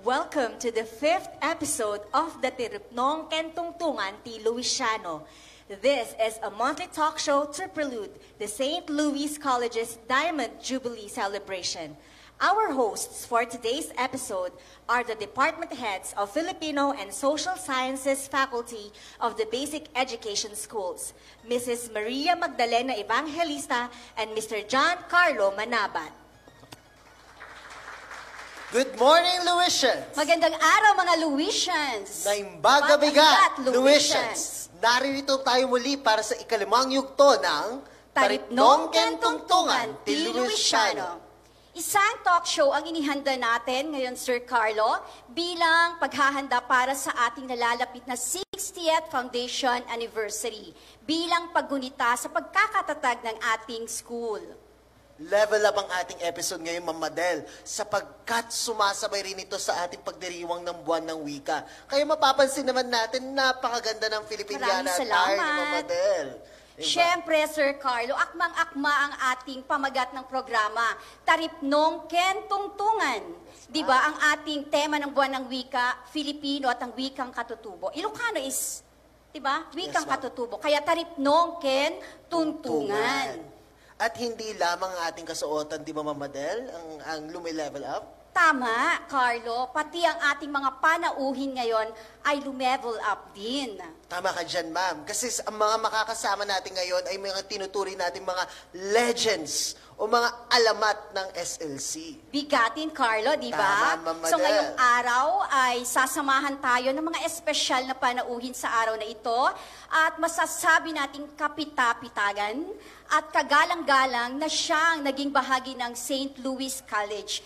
Welcome to the 5th episode of the Tiripnong Kentungtungan Ti Louisiano. This is a monthly talk show to prelude the St. Louis College's Diamond Jubilee celebration. Our hosts for today's episode are the department heads of Filipino and Social Sciences faculty of the Basic Education Schools, Mrs. Maria Magdalena Evangelista and Mr. John Carlo Manabat. Good morning, Louisians! Magandang araw, mga Louisians! Naimbaga bigat, Louisians! Narito tayo muli para sa ikalimang yugto ng Taripnong Kentungtungan Ti Louisiano. Isang talk show ang inihanda natin ngayon, Sir Carlo, bilang paghahanda para sa ating nalalapit na 60th Foundation Anniversary, bilang paggunita sa pagkakatatag ng ating school. Level up ang ating episode ngayon, Ma'am Madel, sapagkat sumasabay rin ito sa ating pagdiriwang ng buwan ng wika. Kaya mapapansin naman natin, napakaganda ng Filipiniana attire ni Ma'am Madel. Diba? Siyempre, Sir Carlo, akmang-akma ang ating pamagat ng programa, Taripnong Kentungtungan. Diba, ang ating tema ng buwan ng wika, Filipino at ang wikang katutubo. Ilocano is, diba, wikang katutubo. Kaya Taripnong Kentungtungan. At hindi lamang ang ating kasuotan, di ba, Ma'am Madel, ang lumi-level up? Tama, Carlo. Pati ang ating mga panauhin ngayon ay lumevel up din. Tama ka dyan, ma'am. Kasi ang mga makakasama natin ngayon ay mga tinuturi natin mga legends o mga alamat ng SLC. Bigatin, Carlo, di ba? Tama, Ma'am Madel. So ngayong araw ay sasamahan tayo ng mga espesyal na panauhin sa araw na ito at masasabi nating kapita-pitagan at kagalang-galang na siyang naging bahagi ng St. Louis College.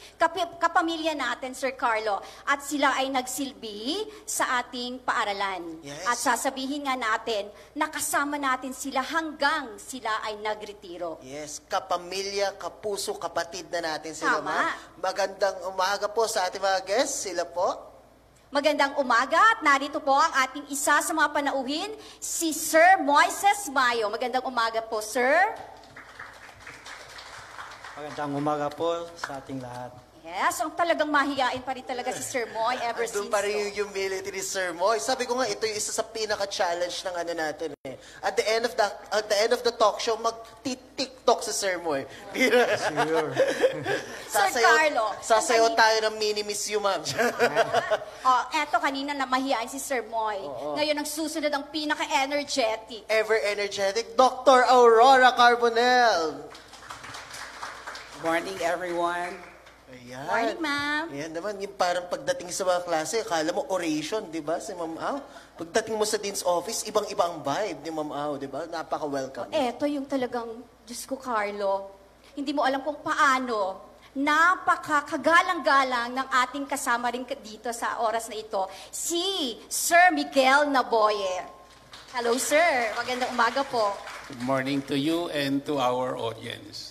Kapamilya natin, Sir Carlo, at sila ay nagsilbi sa ating paaralan. Yes. At sasabihin nga natin, nakasama natin sila hanggang sila ay nagretiro. Yes, kapamilya, kapuso, kapatid na natin sila, Tama. ma'am. Magandang umaga po sa ating mga guests. Sila po. Magandang umaga at narito po ang ating isa sa mga panauhin, si Sir Moises Mayo. Magandang umaga po, Sir. Magandang umaga po sa ating lahat. Yes, ang talagang mahiyain pa rin talaga si Sir Moy ever Andun since. pa rin yung humility ni Sir Moy. Sabi ko nga, ito yung isa sa pinaka-challenge ng ano natin eh. At the end of the talk show, mag-TikTok si Sir Moy. Sure. Sir Carlo. Sasayaw tayo ng mini miss you, ma'am. Eto kanina na mahiyain si Sir Moy. Ngayon ang susunod ang pinaka-energetic. Ever energetic, Dr. Aurora Carbonell. Good morning, everyone. Ayan. Morning, ma'am. Ayan naman, yung parang pagdating sa mga klase, akala mo oration, di ba, si Ma'am Au? Pagdating mo sa Dean's Office, ibang-iba ang vibe ni Ma'am Au, di ba? Napaka-welcome. Eto yung talagang, Diyos ko, Carlo, hindi mo alam kung paano, napakakagalang-galang ng ating kasama rin dito sa oras na ito, si Sir Miguel Naboye. Hello, sir. Magandang umaga po. Good morning to you and to our audience.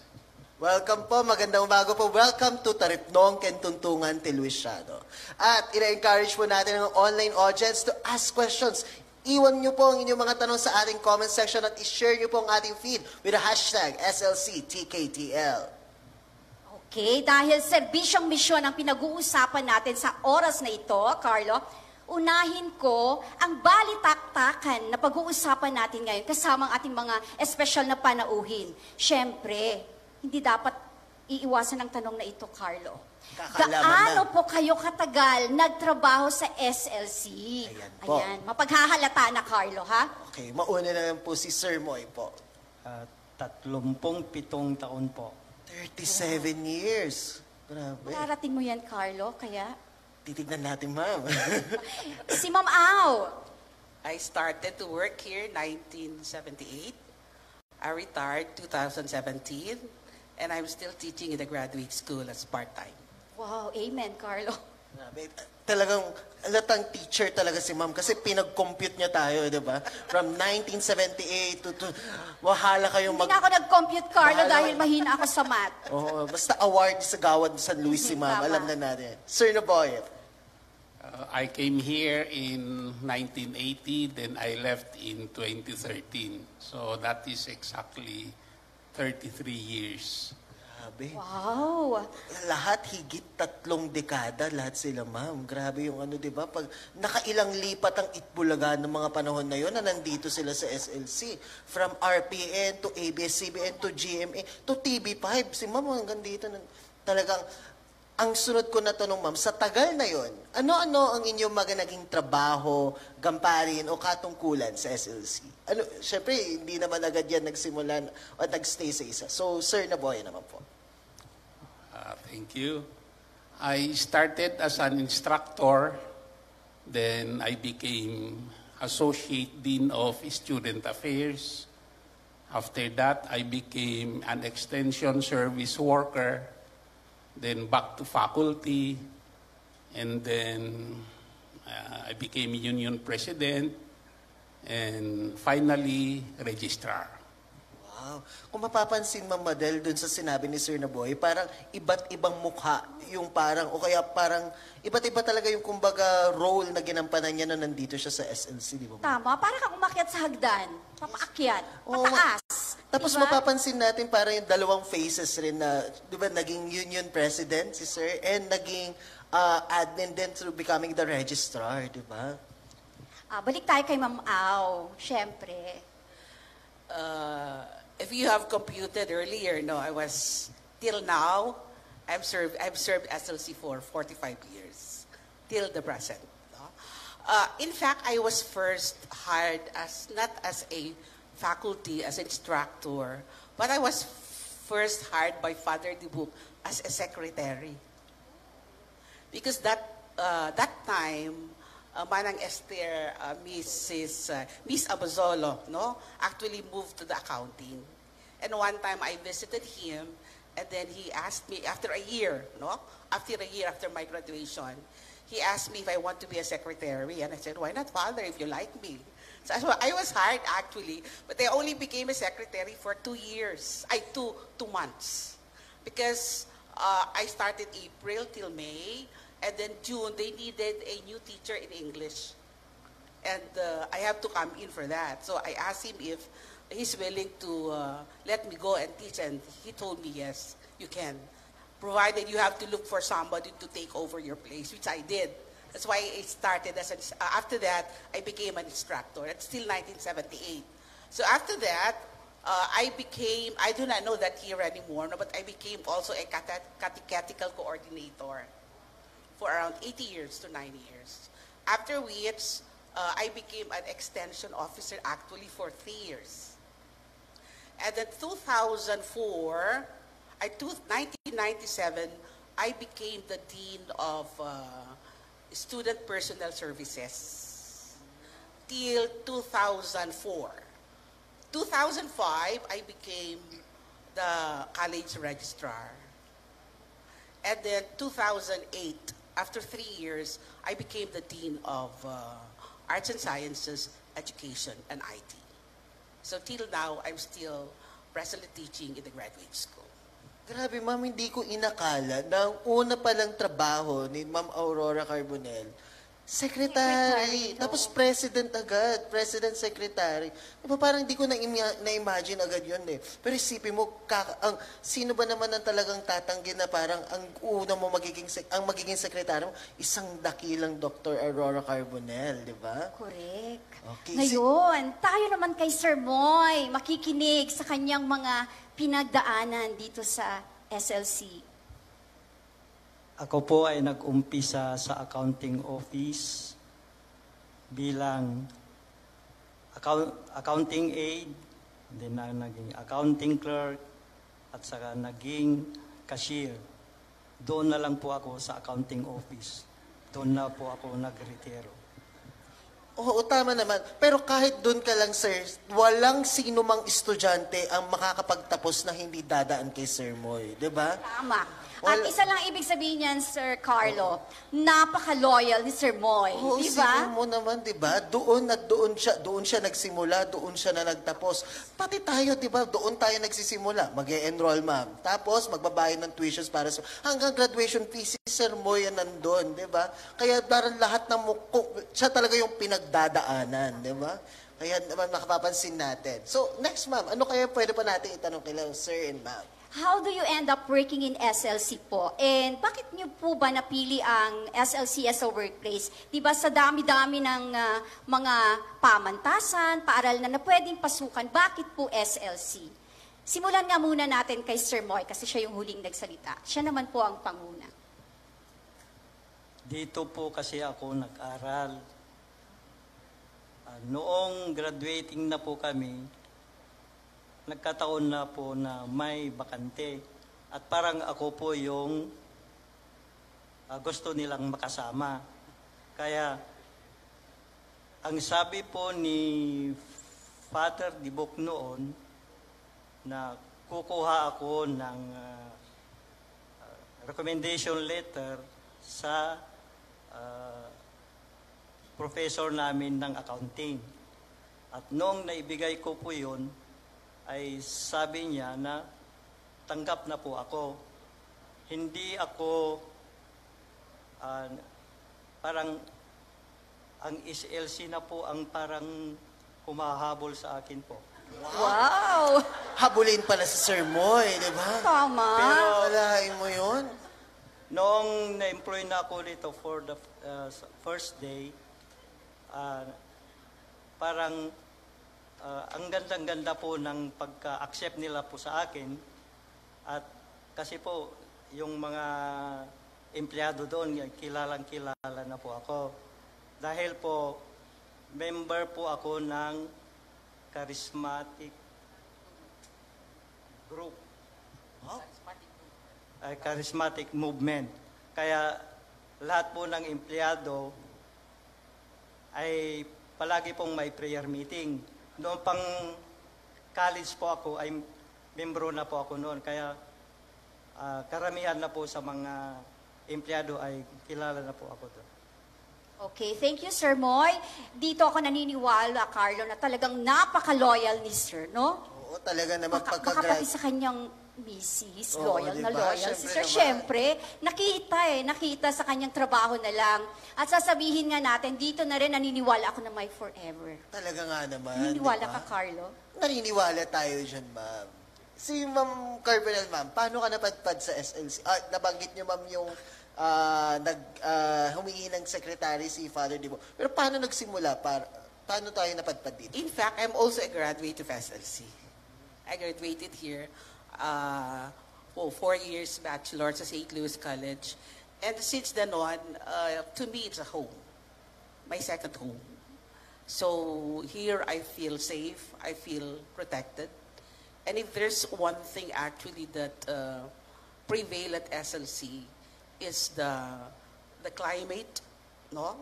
Welcome po, magandang umaga po. Welcome to Taripnong Kentungtungan Ti Louisiano. At ina-encourage po natin ang online audience to ask questions. Iwan nyo po ang inyong mga tanong sa ating comment section at i-share nyo po ang ating feed with the hashtag SLCTKTL. Okay, dahil serbisyong misyon ang pinag-uusapan natin sa oras na ito, Carlo, unahin ko ang balitaktakan na pag-uusapan natin ngayon kasama ang ating mga espesyal na panauhin. Siyempre, hindi dapat iiwasan ang tanong na ito, Carlo. Gaano po kayo katagal nagtrabaho sa SLC? Ayan po. Ayan, mapaghahalata na, Carlo, ha? Okay, mauna na lang po si Sir Moy po. 37 taon po. 37 years. Grabe. Mararating mo yan, Carlo, kaya... Titignan natin, ma'am. Si Ma'am Au. I started to work here 1978. I retired 2017. And I'm still teaching in the graduate school as part-time. Wow, amen, Carlo. Grabe. Talagang alatang teacher talaga si ma'am kasi pinag-compute niya tayo, di ba? From 1978 to wahala kayong Hindi na ako nag-compute, Carlo, dahil mahina ako sa math. Oo, basta award sa Gawad San Luis si ma'am, Tama. alam na natin. Sir Naboy. I came here in 1980, then I left in 2013. So that is exactly 33 years. Grabe. Wow. Lahat higit 3 dekada, lahat sila, ma'am. Grabe yung ano, di ba? Pag nakailang lipat ang Itbulaga ng mga panahon na yon na nandito sila sa SLC. From RPN to ABS-CBN to GMA to TV5. Si ma'am hanggang dito. Talagang, ang sunod ko na tanong, ma'am, sa tagal na yon, ano-ano ang inyong mga naging trabaho, gamparin o katungkulan sa SLC? Ano, syempre, hindi naman agad yan nagsimulan o nagstay sa isa. So, Sir Naboy naman po. Thank you. I started as an instructor, then I became Associate Dean of Student Affairs. After that, I became an extension service worker, then back to faculty, and then I became union president, and finally, registrar. Wow. Kung mapapansin, Ma'am Madel, dun sa sinabi ni Sir Naboy, parang iba't ibang mukha yung parang, o kaya parang iba't iba talaga yung kumbaga role na ginampanan niya na nandito siya sa SLC, di ba? Tama, para kang umakyat sa hagdan. Papaakyat, Oo. pataas. Tapos Diba? mapapansin natin parang yung dalawang faces rin na, di ba, naging union president si Sir and naging admin din through becoming the registrar, di ba? Balik tayo kay Ma'am Au, syempre. If you have computed earlier, no, I was, till now, I've served SLC for 45 years, till the present. No? In fact, I was first hired as, not as a faculty, as an instructor, but I was first hired by Father Dibuk as a secretary. Because that time, Manang Esther, Miss Abazolo, no, actually moved to the accounting. And one time I visited him, and then he asked me, after a year after my graduation, he asked me if I want to be a secretary. And I said, why not, Father, if you like me? So I was hired, actually, but I only became a secretary for 2 years, 2 months. Because I started April till May, and then June, they needed a new teacher in English. And I have to come in for that. So I asked him if he's willing to let me go and teach. And he told me, yes, you can. Provided you have to look for somebody to take over your place, which I did. That's why I started after that, I became an instructor. It's still 1978. So after that, I do not know that here anymore, no, but I became also a catechetical coordinator for around 80 years to 90 years. After which, I became an extension officer actually for 3 years. And then 1997, I became the Dean of Student Personnel Services till 2004. 2005, I became the college registrar. And then 2008, after 3 years, I became the Dean of Arts and Sciences, Education, and IT. So till now, I'm still presently teaching in the graduate school. Grabe, ma'am, hindi ko inakala na ang una palang trabaho ni Ma'am Aurora Carbonell, secretary. Tapos president agad, president secretary. Diba, parang hindi ko na-imagine agad yun eh. Pero isipin mo, sino ba naman ang talagang tatanggi na parang ang una mo magiging secretary mo, isang dakilang Dr. Aurora Carbonell, di ba? Correct. Okay. Ngayon, tayo naman kay Sir Moy, makikinig sa kanyang mga pinagdaanan dito sa SLC. Ako po ay nag-umpisa sa accounting office bilang accounting aide, then naging accounting clerk, at saka naging cashier. Doon na lang po ako sa accounting office. Doon na po ako nag-retiro. Oo, tama naman. Pero kahit doon ka lang, sir, walang sino mang estudyante ang makakapagtapos na hindi dadaan kay Sir Moy. Di ba? Tama. At isa lang ibig sabihin niyan, Sir Carlo, napaka-loyal ni Sir Moy. Oo, Di ba? isipin mo naman, di ba? Doon siya nagsimula, doon siya na nagtapos. Pati tayo, di ba? Doon tayo nagsisimula. Mag-e-enroll, ma'am. Tapos, magbabayad ng tuitions para sa... Hanggang graduation fees, si Sir Moy yan nandun, di ba? Kaya darang lahat ng siya talaga yung pinagdadaanan, di ba? Kaya naman nakapapansin natin. So, next, ma'am, ano kaya pwede pa natin itanong kila Sir and ma'am? How do you end up working in SLC po? And bakit niyo po ba napili ang SLC as a workplace? Di ba sa dami-dami ng mga pamantasan, paaralan na pwedeng pasukan, bakit po SLC? Simulan nga muna natin kay Sir Moy kasi siya yung huling nagsalita. Siya naman po ang panguna. Dito po kasi ako nag-aral. Noong graduating na po kami, nagkataon na po na may bakante. At parang ako po yung gusto nilang makasama. Kaya, ang sabi po ni Father Dibok noon, na kukuha ako ng recommendation letter sa professor namin ng accounting. At noong naibigay ko po yun, ay sabi niya na tanggap na po ako. Hindi ako parang ang SLC na po ang parang humahabol sa akin po. Wow! Habulin pala si Sir Moy, di ba? Tama. Pero alain mo yun? Noong na-employ na ako dito for the first day, parang ang gandang-ganda po ng pagka-accept nila po sa akin. At kasi po, yung mga empleyado doon, kilalang-kilala na po ako. Dahil po, member po ako ng charismatic group. Charismatic movement. Kaya lahat po ng empleyado ay palagi pong may prayer meeting. Noong pang college po ako, ay membro na po ako noon. Kaya karamihan na po sa mga empleyado ay kilala na po ako doon. Okay, thank you, Sir Moy. Dito ako naniniwala, Carlo, na talagang napaka-loyal ni Sir, no? Oo, talaga naman Baka pati sa kanyang misis, loyal na diba? loyal. Si Sir, Siyempre syempre, nakita sa kanyang trabaho na lang. At sasabihin nga natin, dito na rin naniniwala ako na may forever. Talaga nga naman. Naniniwala diba? ka, Carlo? Naniniwala tayo dyan, ma'am. Si Ma'am Carbonell, ma'am, paano ka napadpad sa SLC? Nabanggit niyo, ma'am, yung humingi ng secretary si Father Dibo. Pero paano nagsimula? Paano tayo napadpad dito? In fact, I'm also a graduate of SLC. I graduated here 4 years bachelor sa St. Louis College. And since then on, to me, it's a home. My second home. So here I feel safe. I feel protected. And if there's one thing actually that prevail at SLC is the climate, no?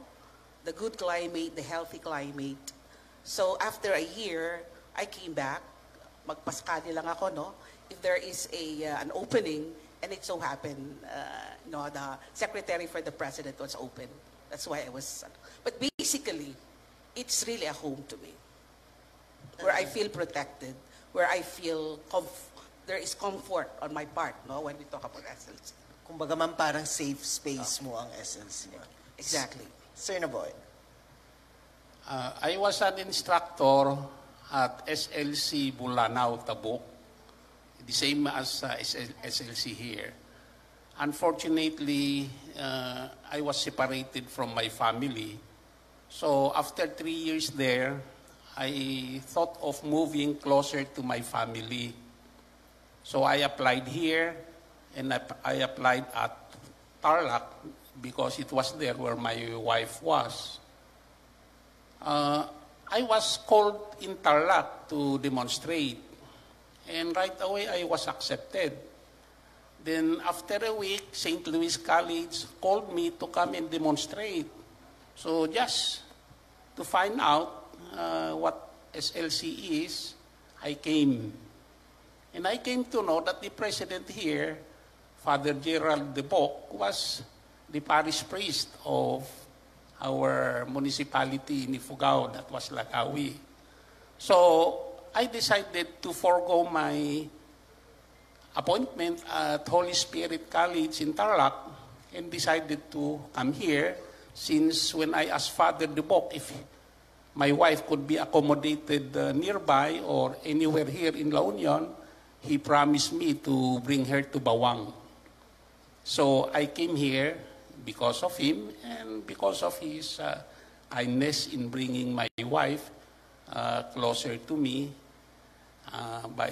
The good climate, the healthy climate. So after a year, I came back. Magpaskali lang ako, no? If there is an opening, and it so happened, the secretary for the president was open. That's why I was. But basically, it's really a home to me, where I feel protected, where I feel there is comfort on my part, no? When we talk about SLC. Kumbaga, ma'am, parang safe space mo ang SLC. Exactly. Sir Naboy. I was an instructor at SLC Bulanao, Tabuk, the same as SLC here. Unfortunately, I was separated from my family. So after 3 years there, I thought of moving closer to my family. So I applied here, and I applied at Tarlac because it was there where my wife was. I was called in Tarlac to demonstrate, and right away I was accepted. Then after a week, St. Louis College called me to come and demonstrate. So just to find out what SLC is, I came. And I came to know that the president here, Father Gerald Deboc, was the parish priest of our municipality in Ifugao, that was Lagawi. So I decided to forego my appointment at Holy Spirit College in Tarlac and decided to come here, since when I asked Father Deboc if my wife could be accommodated nearby or anywhere here in La Union, he promised me to bring her to Bawang. So I came here because of him and because of his kindness in bringing my wife closer to me by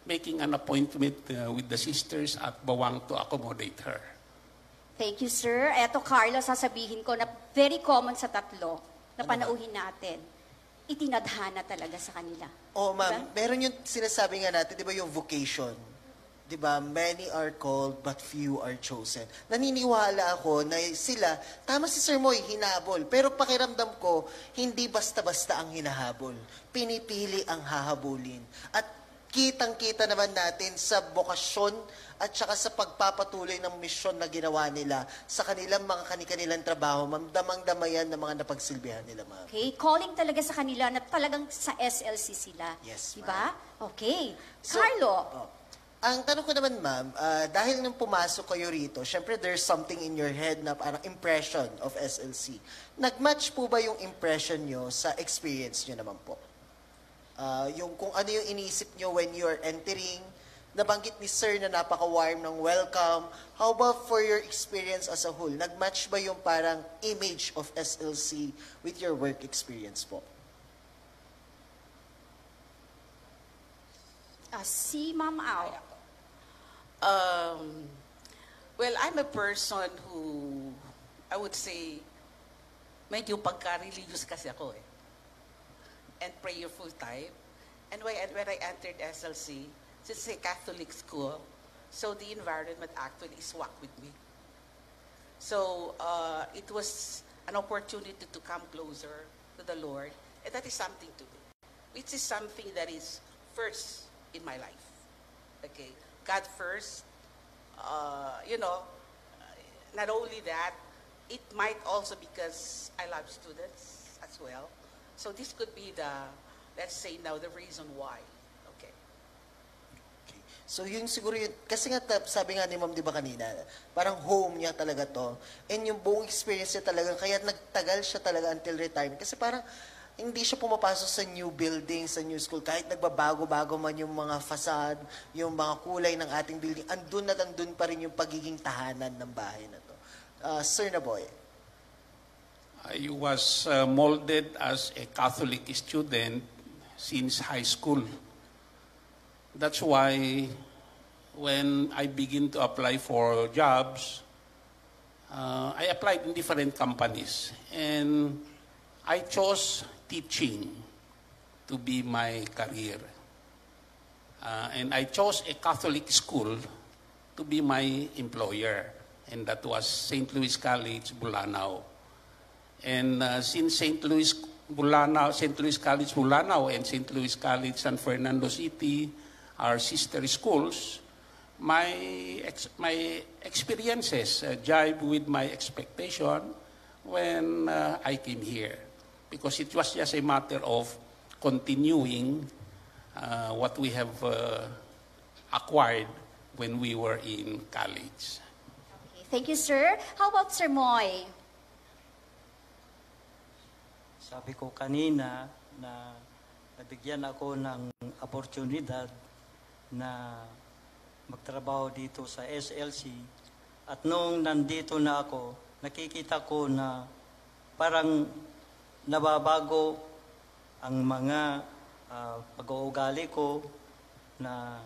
making an appointment with the sisters at Bawang to accommodate her. Thank you, sir. Eto, Carlo, sasabihin ko na very common sa tatlo na panauhin natin. Itinadhana talaga sa kanila. Oh, ma'am, meron yung sinasabi nga natin, di ba yung vocation? Di ba, many are called but few are chosen. Naniniwala ako na sila, tama si Sir Moy, hinabol. Pero pakiramdam ko, hindi basta-basta ang hinahabol. Pinipili ang hahabulin. At kitang-kita naman natin sa bokasyon at saka sa pagpapatuloy ng misyon na ginawa nila sa kanilang mga kanilang trabaho, ma'am, damang-damayan ng mga napagsilbihan nila, ma'am. Okay, calling talaga sa kanila na talagang sa SLC sila. Yes, diba? Okay. So, Carlo, ang tanong ko naman, ma'am, dahil nung pumasok kayo rito, syempre there's something in your head na parang impression of SLC. Nag-match po ba yung impression nyo sa experience nyo naman po? Yung kung ano yung iniisip nyo when you are entering, nabanggit ni Sir na napaka-warm ng welcome. How about for your experience as a whole? Nag-match ba yung parang image of SLC with your work experience po? si Ma'am Au. Well, I'm a person who, I would say, medyo pagka-religious kasi ako eh. And prayerful type. And when I entered SLC, since it's a Catholic school, so the environment actually swak with me. So it was an opportunity to come closer to the Lord, and that is something to do. Which is something that is first in my life. Okay, God first. Not only that, it might also because I love students as well. So this could be let's say now, the reason why. Okay. Okay. So yun siguro yun, kasi nga sabi nga ni Ma'am di ba kanina, parang home niya talaga to. And yung buong experience niya talaga, kaya nagtagal siya talaga until retirement. Kasi parang hindi siya pumapasok sa new building, sa new school. Kahit nagbabago-bago man yung mga facade, yung mga kulay ng ating building, andun at andun pa rin yung pagiging tahanan ng bahay na to. Sir Naboy. I was molded as a Catholic student since high school. That's why when I begin to apply for jobs, I applied in different companies. And I chose teaching to be my career. And I chose a Catholic school to be my employer. And that was St. Louis College, Bulanao. And since St. Louis College Bulanao and St. Louis College San Fernando City are sister schools, my experiences jive with my expectation when I came here. Because it was just a matter of continuing what we have acquired when we were in college. Okay, thank you, sir. How about Sir Moy? Sabi ko kanina na nabigyan ako ng oportunidad na magtrabaho dito sa SLC. At nung nandito na ako, nakikita ko na parang nababago ang mga pag-uugali ko, na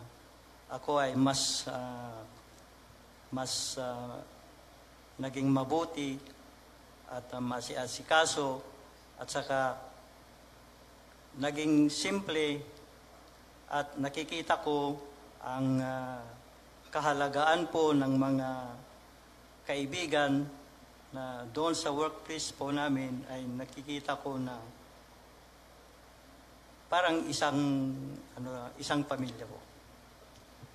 ako ay mas naging mabuti at masiasikaso, at saka naging simple, at nakikita ko ang kahalagaan po ng mga kaibigan na doon sa workplace po namin ay nakikita ko na parang isang pamilya po.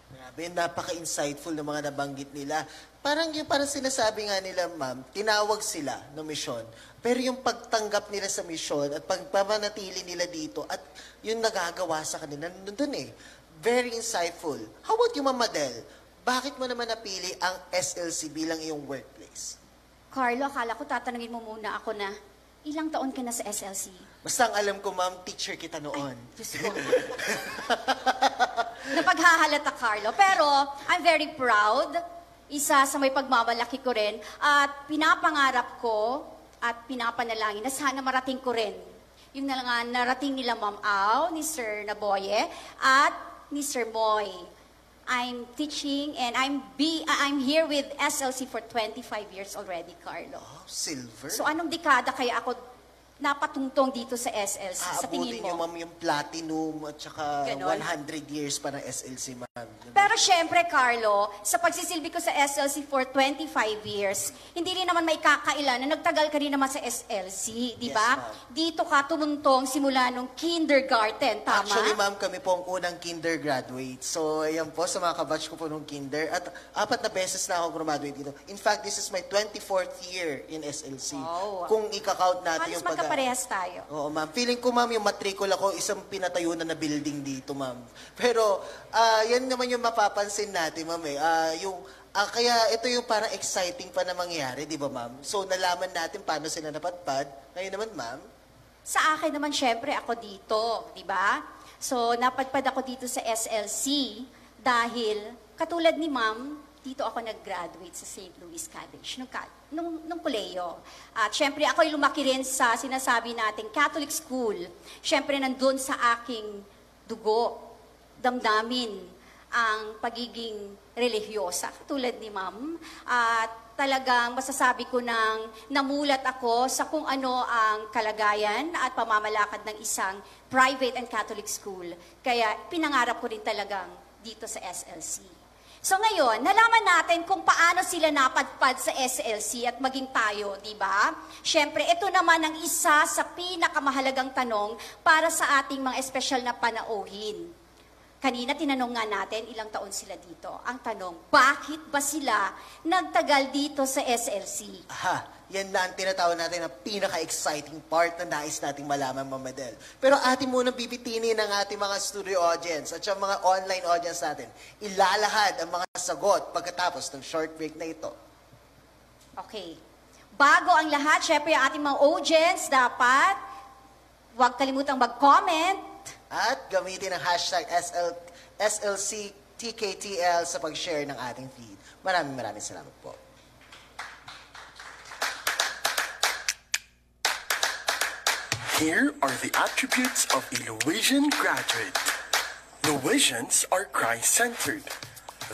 Grabe, napaka-insightful ng mga nabanggit nila. Parang sinasabi nga nila, ma'am, tinawag sila ng misyon. Pero yung pagtanggap nila sa misyon at pagpamanatili nila dito at yung nagagawa sa kanila, nandun eh. Very insightful. How about you, Ma'am Madel? Bakit mo naman napili ang SLC bilang iyong workplace? Carlo, akala ko tatanungin mo muna ako na, ilang taon ka na sa SLC? Basta ang alam ko, ma'am, teacher kita noon. Diyos ko. Napaghahalata, Carlo. Pero, I'm very proud. Isa sa may pagmamalaki ko rin. At pinapangarap ko at pinapanalangin na sana marating ko rin. Yung narating nila Ma'am Au, ni Sir Naboye, at ni Sir Moy. I'm teaching and I'm here with SLC for 25 years already, Carlo. Oh, silver. So anong dekada kaya ako napatungtong dito sa SLC sa tingin Aabutin niyo, mo? ma'am, yung platinum at saka Ganon. 100 years pa ng SLC, ma'am. Pero syempre, Carlo, sa pagsisilbi ko sa SLC for 25 years, hindi rin naman may kakailan na nagtagal ka rin naman sa SLC, di ba? Yes, ma'am. Dito ka tumuntong simula nung kindergarten, tama? Actually, ma'am, kami po ang unang kinder graduate. So, ayan po, sa mga kabatch ko po nung kinder. At 4 na beses na ako graduate dito. In fact, this is my 24th year in SLC. Wow. Kung ika-count natin Halos yung magkaparehas tayo. Oo, ma'am. Feeling ko, ma'am, yung matrikula ko, isang pinatayo na building dito, ma'am. Pero, yan naman yung mapapansin natin, ma'am, eh. Kaya ito yung parang exciting pa na mangyari, di ba, ma'am? So, nalaman natin paano sila napadpad. Ngayon naman, ma'am. Sa akin naman, syempre, ako dito, di ba? So, napadpad ako dito sa SLC dahil, katulad ni Ma'am, dito ako nag-graduate sa St. Louis College, nung koleyo. At syempre, ako'y lumaki rin sa sinasabi nating Catholic school. Syempre, nandun sa aking dugo, damdamin, ang pagiging religyosa, katulad ni Ma'am. At talagang masasabi ko nang namulat ako sa kung ano ang kalagayan at pamamalakad ng isang private and Catholic school. Kaya pinangarap ko rin talagang dito sa SLC. So ngayon, nalaman natin kung paano sila napadpad sa SLC at maging tayo, di ba? Siyempre, ito naman ang isa sa pinakamahalagang tanong para sa ating mga espesyal na panauhin. Kanina tinanong nga natin ilang taon sila dito. Ang tanong, bakit ba sila nagtagal dito sa SLC? Yan na ang tinatawag natin na pinaka-exciting part na nais nating malaman, Ma'am Madel. Pero atin munang bibitinin ng ating mga studio audience at yung mga online audience natin. Ilalahad ang mga sagot pagkatapos ng short break na ito. Okay. Bago ang lahat, syempre ang ating mga audience, dapat huwag kalimutang mag-comment. At gamitin ang hashtag SLCTKTL sa pag-share ng ating feed. Maraming salamat po. Here are the attributes of a Louisian graduate. Louisians are Christ-centered.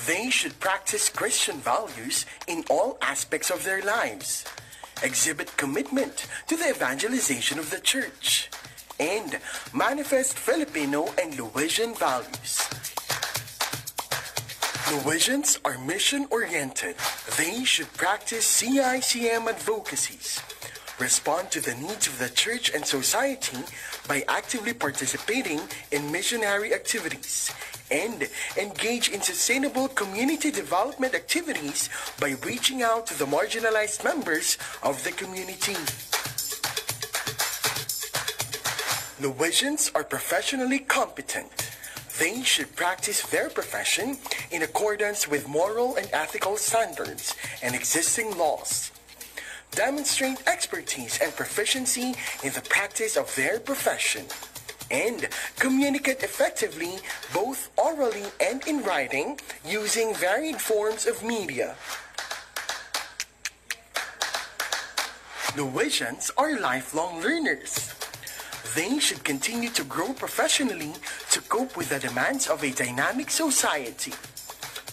They should practice Christian values in all aspects of their lives, exhibit commitment to the evangelization of the church, and manifest Filipino and Louisian values. Louisians are mission-oriented. They should practice CICM advocacies, respond to the needs of the church and society by actively participating in missionary activities, and engage in sustainable community development activities by reaching out to the marginalized members of the community. Louisians are professionally competent. They should practice their profession in accordance with moral and ethical standards and existing laws. Demonstrate expertise and proficiency in the practice of their profession. And communicate effectively both orally and in writing using varied forms of media. Louisians are lifelong learners. They should continue to grow professionally to cope with the demands of a dynamic society.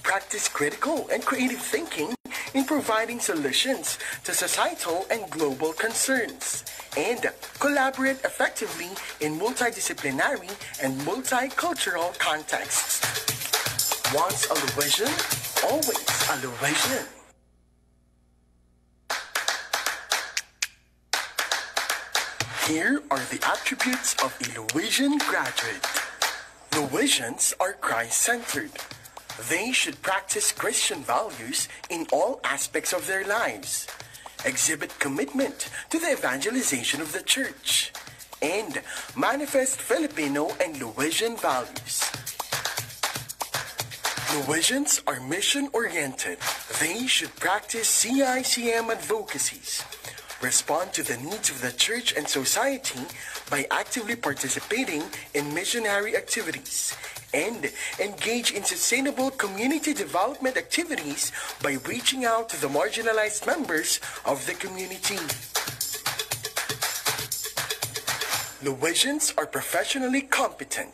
Practice critical and creative thinking in providing solutions to societal and global concerns, and collaborate effectively in multidisciplinary and multicultural contexts. Once a Louisian, always a Louisian. Here are the attributes of a Louisian graduate. Louisians are Christ-centered. They should practice Christian values in all aspects of their lives, exhibit commitment to the evangelization of the church, and manifest Filipino and Louisian values. Louisians are mission-oriented. They should practice CICM advocacies, respond to the needs of the church and society by actively participating in missionary activities, and engage in sustainable community development activities by reaching out to the marginalized members of the community. Louisians are professionally competent.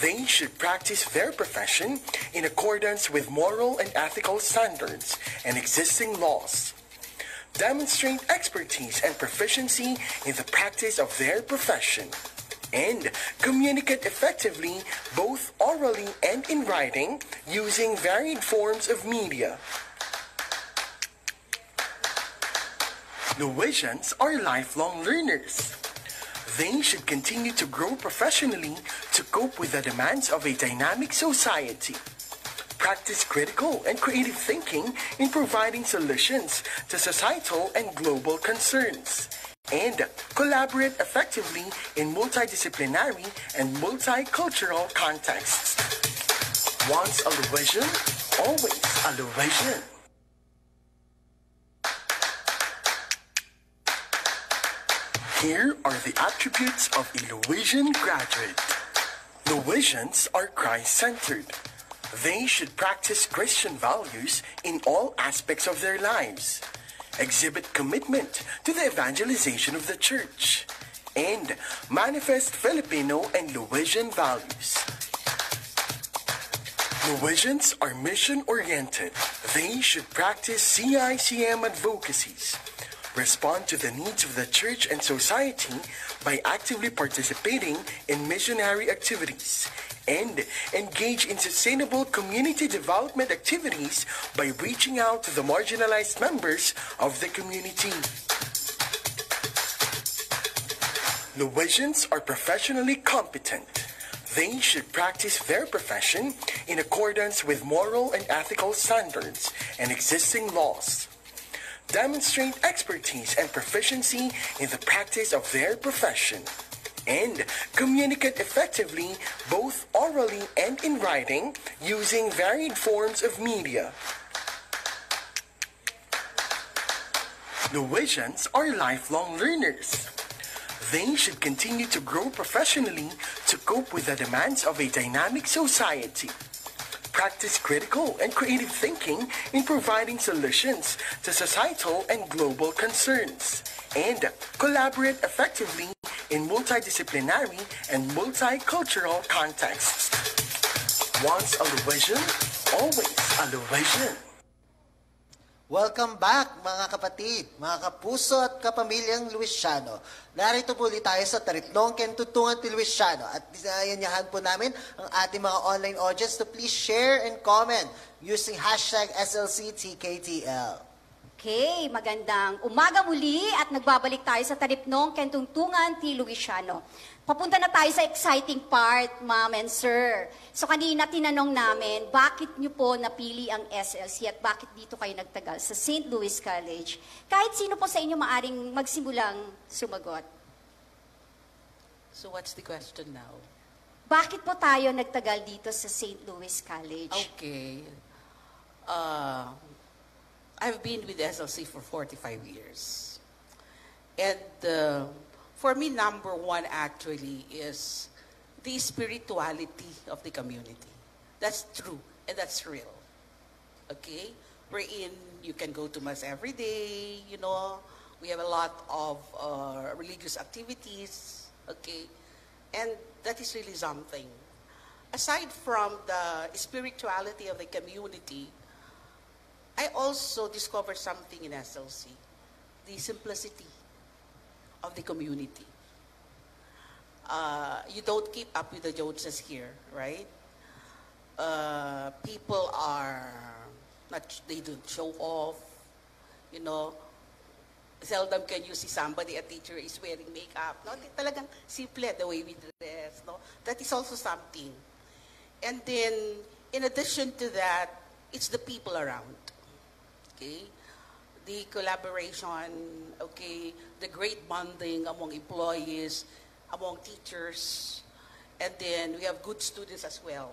They should practice their profession in accordance with moral and ethical standards and existing laws. Demonstrate expertise and proficiency in the practice of their profession. And communicate effectively both orally and in writing using varied forms of media. Louisians are lifelong learners. They should continue to grow professionally to cope with the demands of a dynamic society. Practice critical and creative thinking in providing solutions to societal and global concerns. And collaborate effectively in multidisciplinary and multicultural contexts. Once a Louisian, always a Louisian. Here are the attributes of a Louisian graduate. Louisians are Christ-centered. They should practice Christian values in all aspects of their lives, exhibit commitment to the evangelization of the church, and manifest Filipino and Louisian values. Louisians are mission-oriented. They should practice CICM advocacies, respond to the needs of the church and society by actively participating in missionary activities, and engage in sustainable community development activities by reaching out to the marginalized members of the community. Louisians are professionally competent. They should practice their profession in accordance with moral and ethical standards and existing laws. Demonstrate expertise and proficiency in the practice of their profession. And communicate effectively both orally and in writing using varied forms of media. Louisians are lifelong learners. They should continue to grow professionally to cope with the demands of a dynamic society. Practice critical and creative thinking in providing solutions to societal and global concerns. And collaborate effectively in multidisciplinary and multicultural contexts. Once a Louisian, always a Louisian. Welcome back mga kapatid, mga kapuso at kapamilyang Luisiano. Narito po ulit tayo sa Tariplong Kentuntungan ti Luisiano at inayanyahan po namin ang ating mga online audience to please share and comment using hashtag SLCTKTL. Okay, magandang umaga muli at nagbabalik tayo sa Taripnong Kentuntungan ti Luisiano. Papunta na tayo sa exciting part, ma'am and sir. So kanina tinanong namin, bakit niyo po napili ang SLC at bakit dito kayo nagtagal sa St. Louis College? Kahit sino po sa inyo maaring magsimulang sumagot. So what's the question now? Bakit po tayo nagtagal dito sa St. Louis College? Okay. I've been with SLC for 45 years. And for me, number one actually is the spirituality of the community. That's true and that's real. Okay? Wherein you can go to Mass every day, you know. We have a lot of religious activities. Okay? And that is really something. Aside from the spirituality of the community, I also discovered something in SLC, the simplicity of the community. You don't keep up with the Joneses here, right? People are they don't show off, you know. Seldom can you see somebody, a teacher is wearing makeup. No, talagang simple the way we dress. No, that is also something. And then, in addition to that, it's the people around. Okay, the collaboration. Okay, the great bonding among employees, among teachers, and then we have good students as well.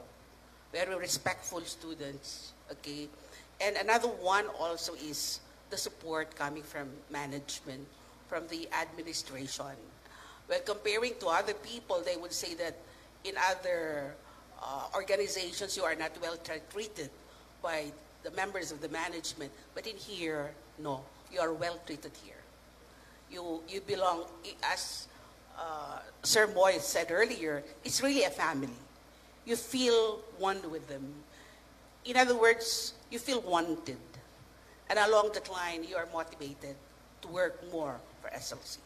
Very respectful students. Okay, and another one also is the support coming from management from the administration. When comparing to other people, they would say that in other organizations you are not well treated by the members of the management, but in here, no, you are well treated here. You belong, as Sir Moy said earlier, it's really a family. You feel one with them. In other words, you feel wanted. And along that line, you are motivated to work more for SLC.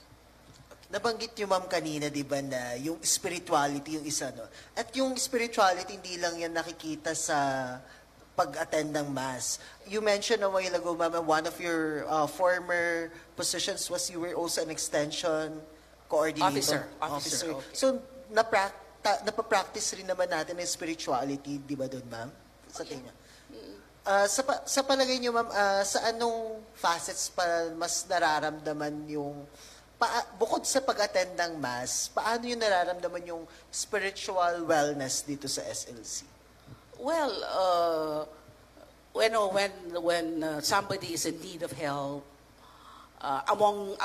Nabanggit niyo, ma'am, kanina, di ba, na yung spirituality, yung isa, no? At yung spirituality, hindi lang yan nakikita sa pag-attend ng mass. You mentioned a while ago, ma'am, one of your former positions was you were also an extension coordinator. Officer. Okay. So, napapractice rin naman natin yung spirituality, di ba doon, ma'am? Sa tingin niyo. Sa palagay niyo, ma'am, sa anong facets pa mas nararamdaman yung bukod sa pag-attend ng mass, paano yung nararamdaman yung spiritual wellness dito sa SLC? Well, when somebody is in need of help among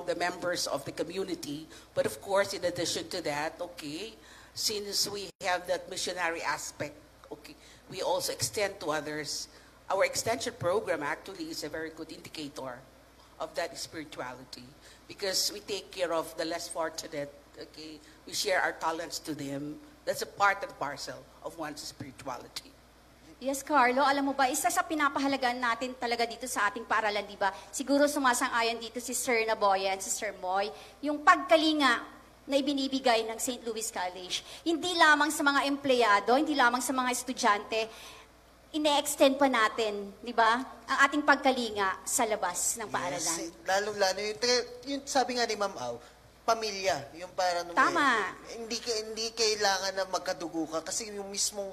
the members of the community, but of course, in addition to that, okay, since we have that missionary aspect, okay, we also extend to others. Our extension program actually is a very good indicator of that spirituality, because we take care of the less fortunate, okay? We share our talents to them. That's a part and parcel of one's spirituality. Yes, Carlo, alam mo ba, isa sa pinapahalagaan natin talaga dito sa ating paaralan, di ba? Siguro sumasang-ayon dito si Sir Naboyan, si Sir Moy, yung pagkalinga na ibinibigay ng St. Louis College. Hindi lamang sa mga empleyado, hindi lamang sa mga estudyante, ine-extend pa natin, di ba, ang ating pagkalinga sa labas ng paaralan. Yes, lalo-lalo, yung sabi nga ni Ma'am Au, pamilya, yung parang Tama. Hindi kailangan na magkadugo ka kasi yung mismong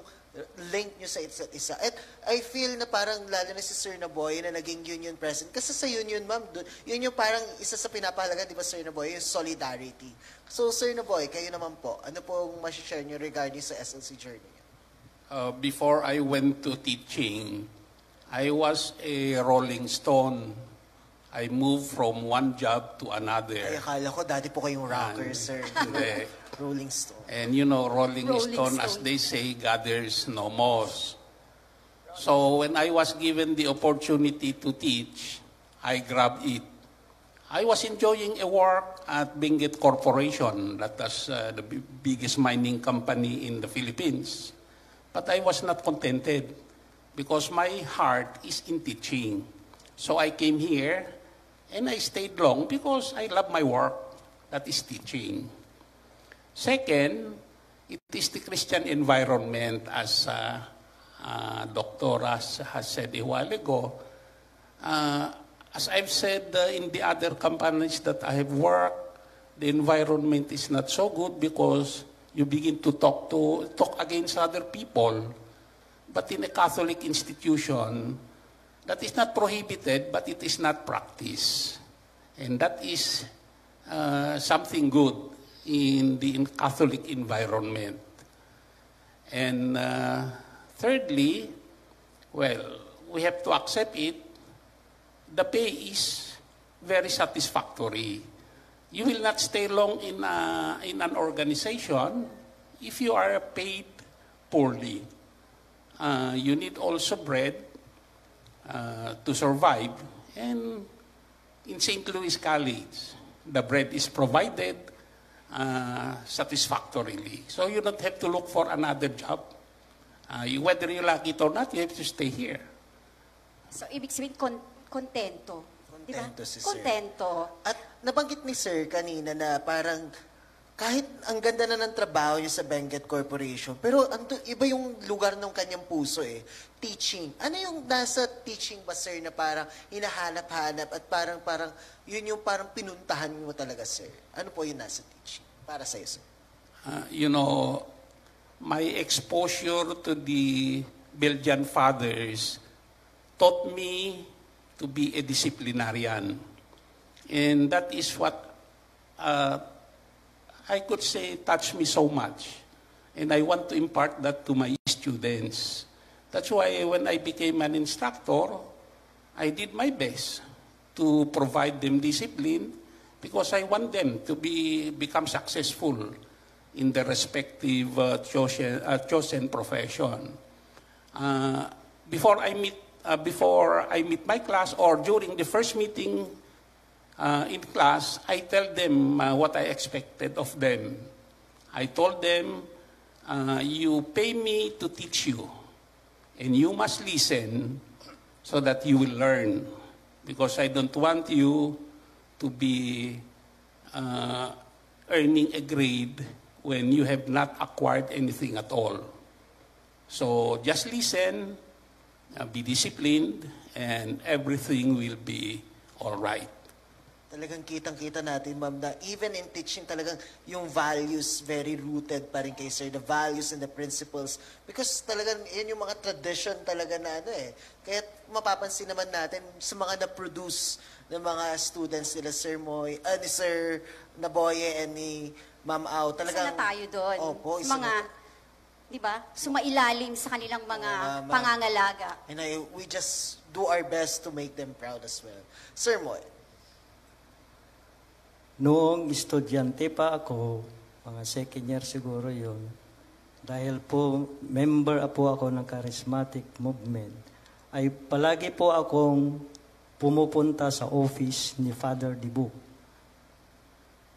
link nyo sa isa't isa. At I feel na parang lalo na si Sir Naboy na naging union president. Kasi sa union, ma'am, yun yung parang isa sa pinapahalaga, di ba, Sir Naboy, yung solidarity. So, Sir Naboy, kayo naman po, ano pong masishare nyo regarding sa SLC journey? Before I went to teaching, I was a rolling stone. I moved from one job to another. Ay, akala ko, dati po kayong rocker, sir. Hindi. Rolling stone. And you know, rolling stone, as they say, gathers no moss. So when I was given the opportunity to teach, I grabbed it. I was enjoying a work at Benguet Corporation, that was the biggest mining company in the Philippines. But I was not contented because my heart is in teaching. So I came here and I stayed long because I love my work, that is teaching. Second, it is the Christian environment, as Dr. Ras has said a while ago. As I've said in the other companies that I have worked, the environment is not so good because you begin to talk against other people. But in a Catholic institution, that is not prohibited, but it is not practiced. And that is something good in the Catholic environment. And thirdly, well, we have to accept it. The pay is very satisfactory. You will not stay long in an organization if you are paid poorly. You need also bread to survive. And in St. Louis College, the bread is provided satisfactorily. So you don't have to look for another job. Whether you like it or not, you have to stay here. So, ibig sabihin, kontento. Diba? Kontento si Sir. Kontento. At nabanggit ni Sir kanina na parang kahit ang ganda na ng trabaho niya sa Benguet Corporation, pero iba yung lugar ng kanyang puso eh. Teaching. Ano yung nasa teaching ba, Sir, na parang hinahanap-hanap at parang yun yung parang pinuntahan mo talaga, Sir? Ano po yung nasa teaching? Para sa'yo, Sir. You know, my exposure to the Belgian fathers taught me to be a disciplinarian. And that is what I could say touched me so much. And I want to impart that to my students. That's why when I became an instructor, I did my best to provide them discipline because I want them to become successful in their respective chosen profession. Before I meet my class or during the first meeting in class, I tell them what I expected of them. I told them, you pay me to teach you, and you must listen so that you will learn. Because I don't want you to be earning a grade when you have not acquired anything at all. So just listen, be disciplined, and everything will be all right. Talagang kitang-kita natin, ma'am, na even in teaching talagang yung values very rooted pa rin kay sir, the values and the principles. Because talagang yun yung mga tradition talaga na ano eh. Kaya mapapansin naman natin sa mga na-produce ng mga students nila, Sir Moy, ni Sir Naboye and ni Ma'am Au. Talagang, Isa na tayo doon. Opo, Sa isa mga, di ba, sumailalim sa kanilang mga pangangalaga. And we just do our best to make them proud as well. Sir Moy. Noong estudyante pa ako, mga second year siguro yon, dahil po member po ako ng charismatic movement, ay palagi po akong pumupunta sa office ni Father Dibu.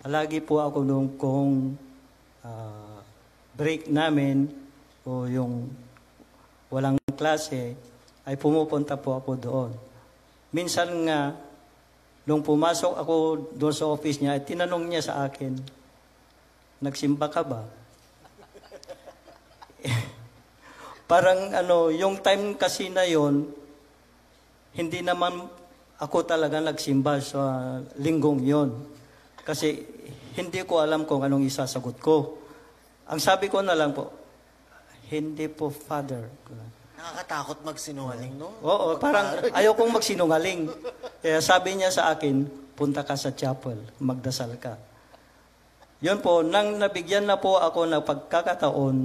Palagi po ako nung kung break namin o yung walang klase, ay pumupunta po ako doon. Minsan nga, nung pumasok ako doon sa office niya, tinanong niya sa akin, nagsimba ka ba? Parang yung time kasi na yon, hindi naman ako talaga nagsimba sa linggong yon. Kasi hindi ko alam kung anong isasagot ko. Ang sabi ko na lang po, hindi po, Father. Nakakatakot magsinungaling, no? Oo, parang ayaw kong magsinungaling. Kaya sabi niya sa akin, punta ka sa chapel, magdasal ka. Yun po, nang nabigyan na po ako ng pagkakataon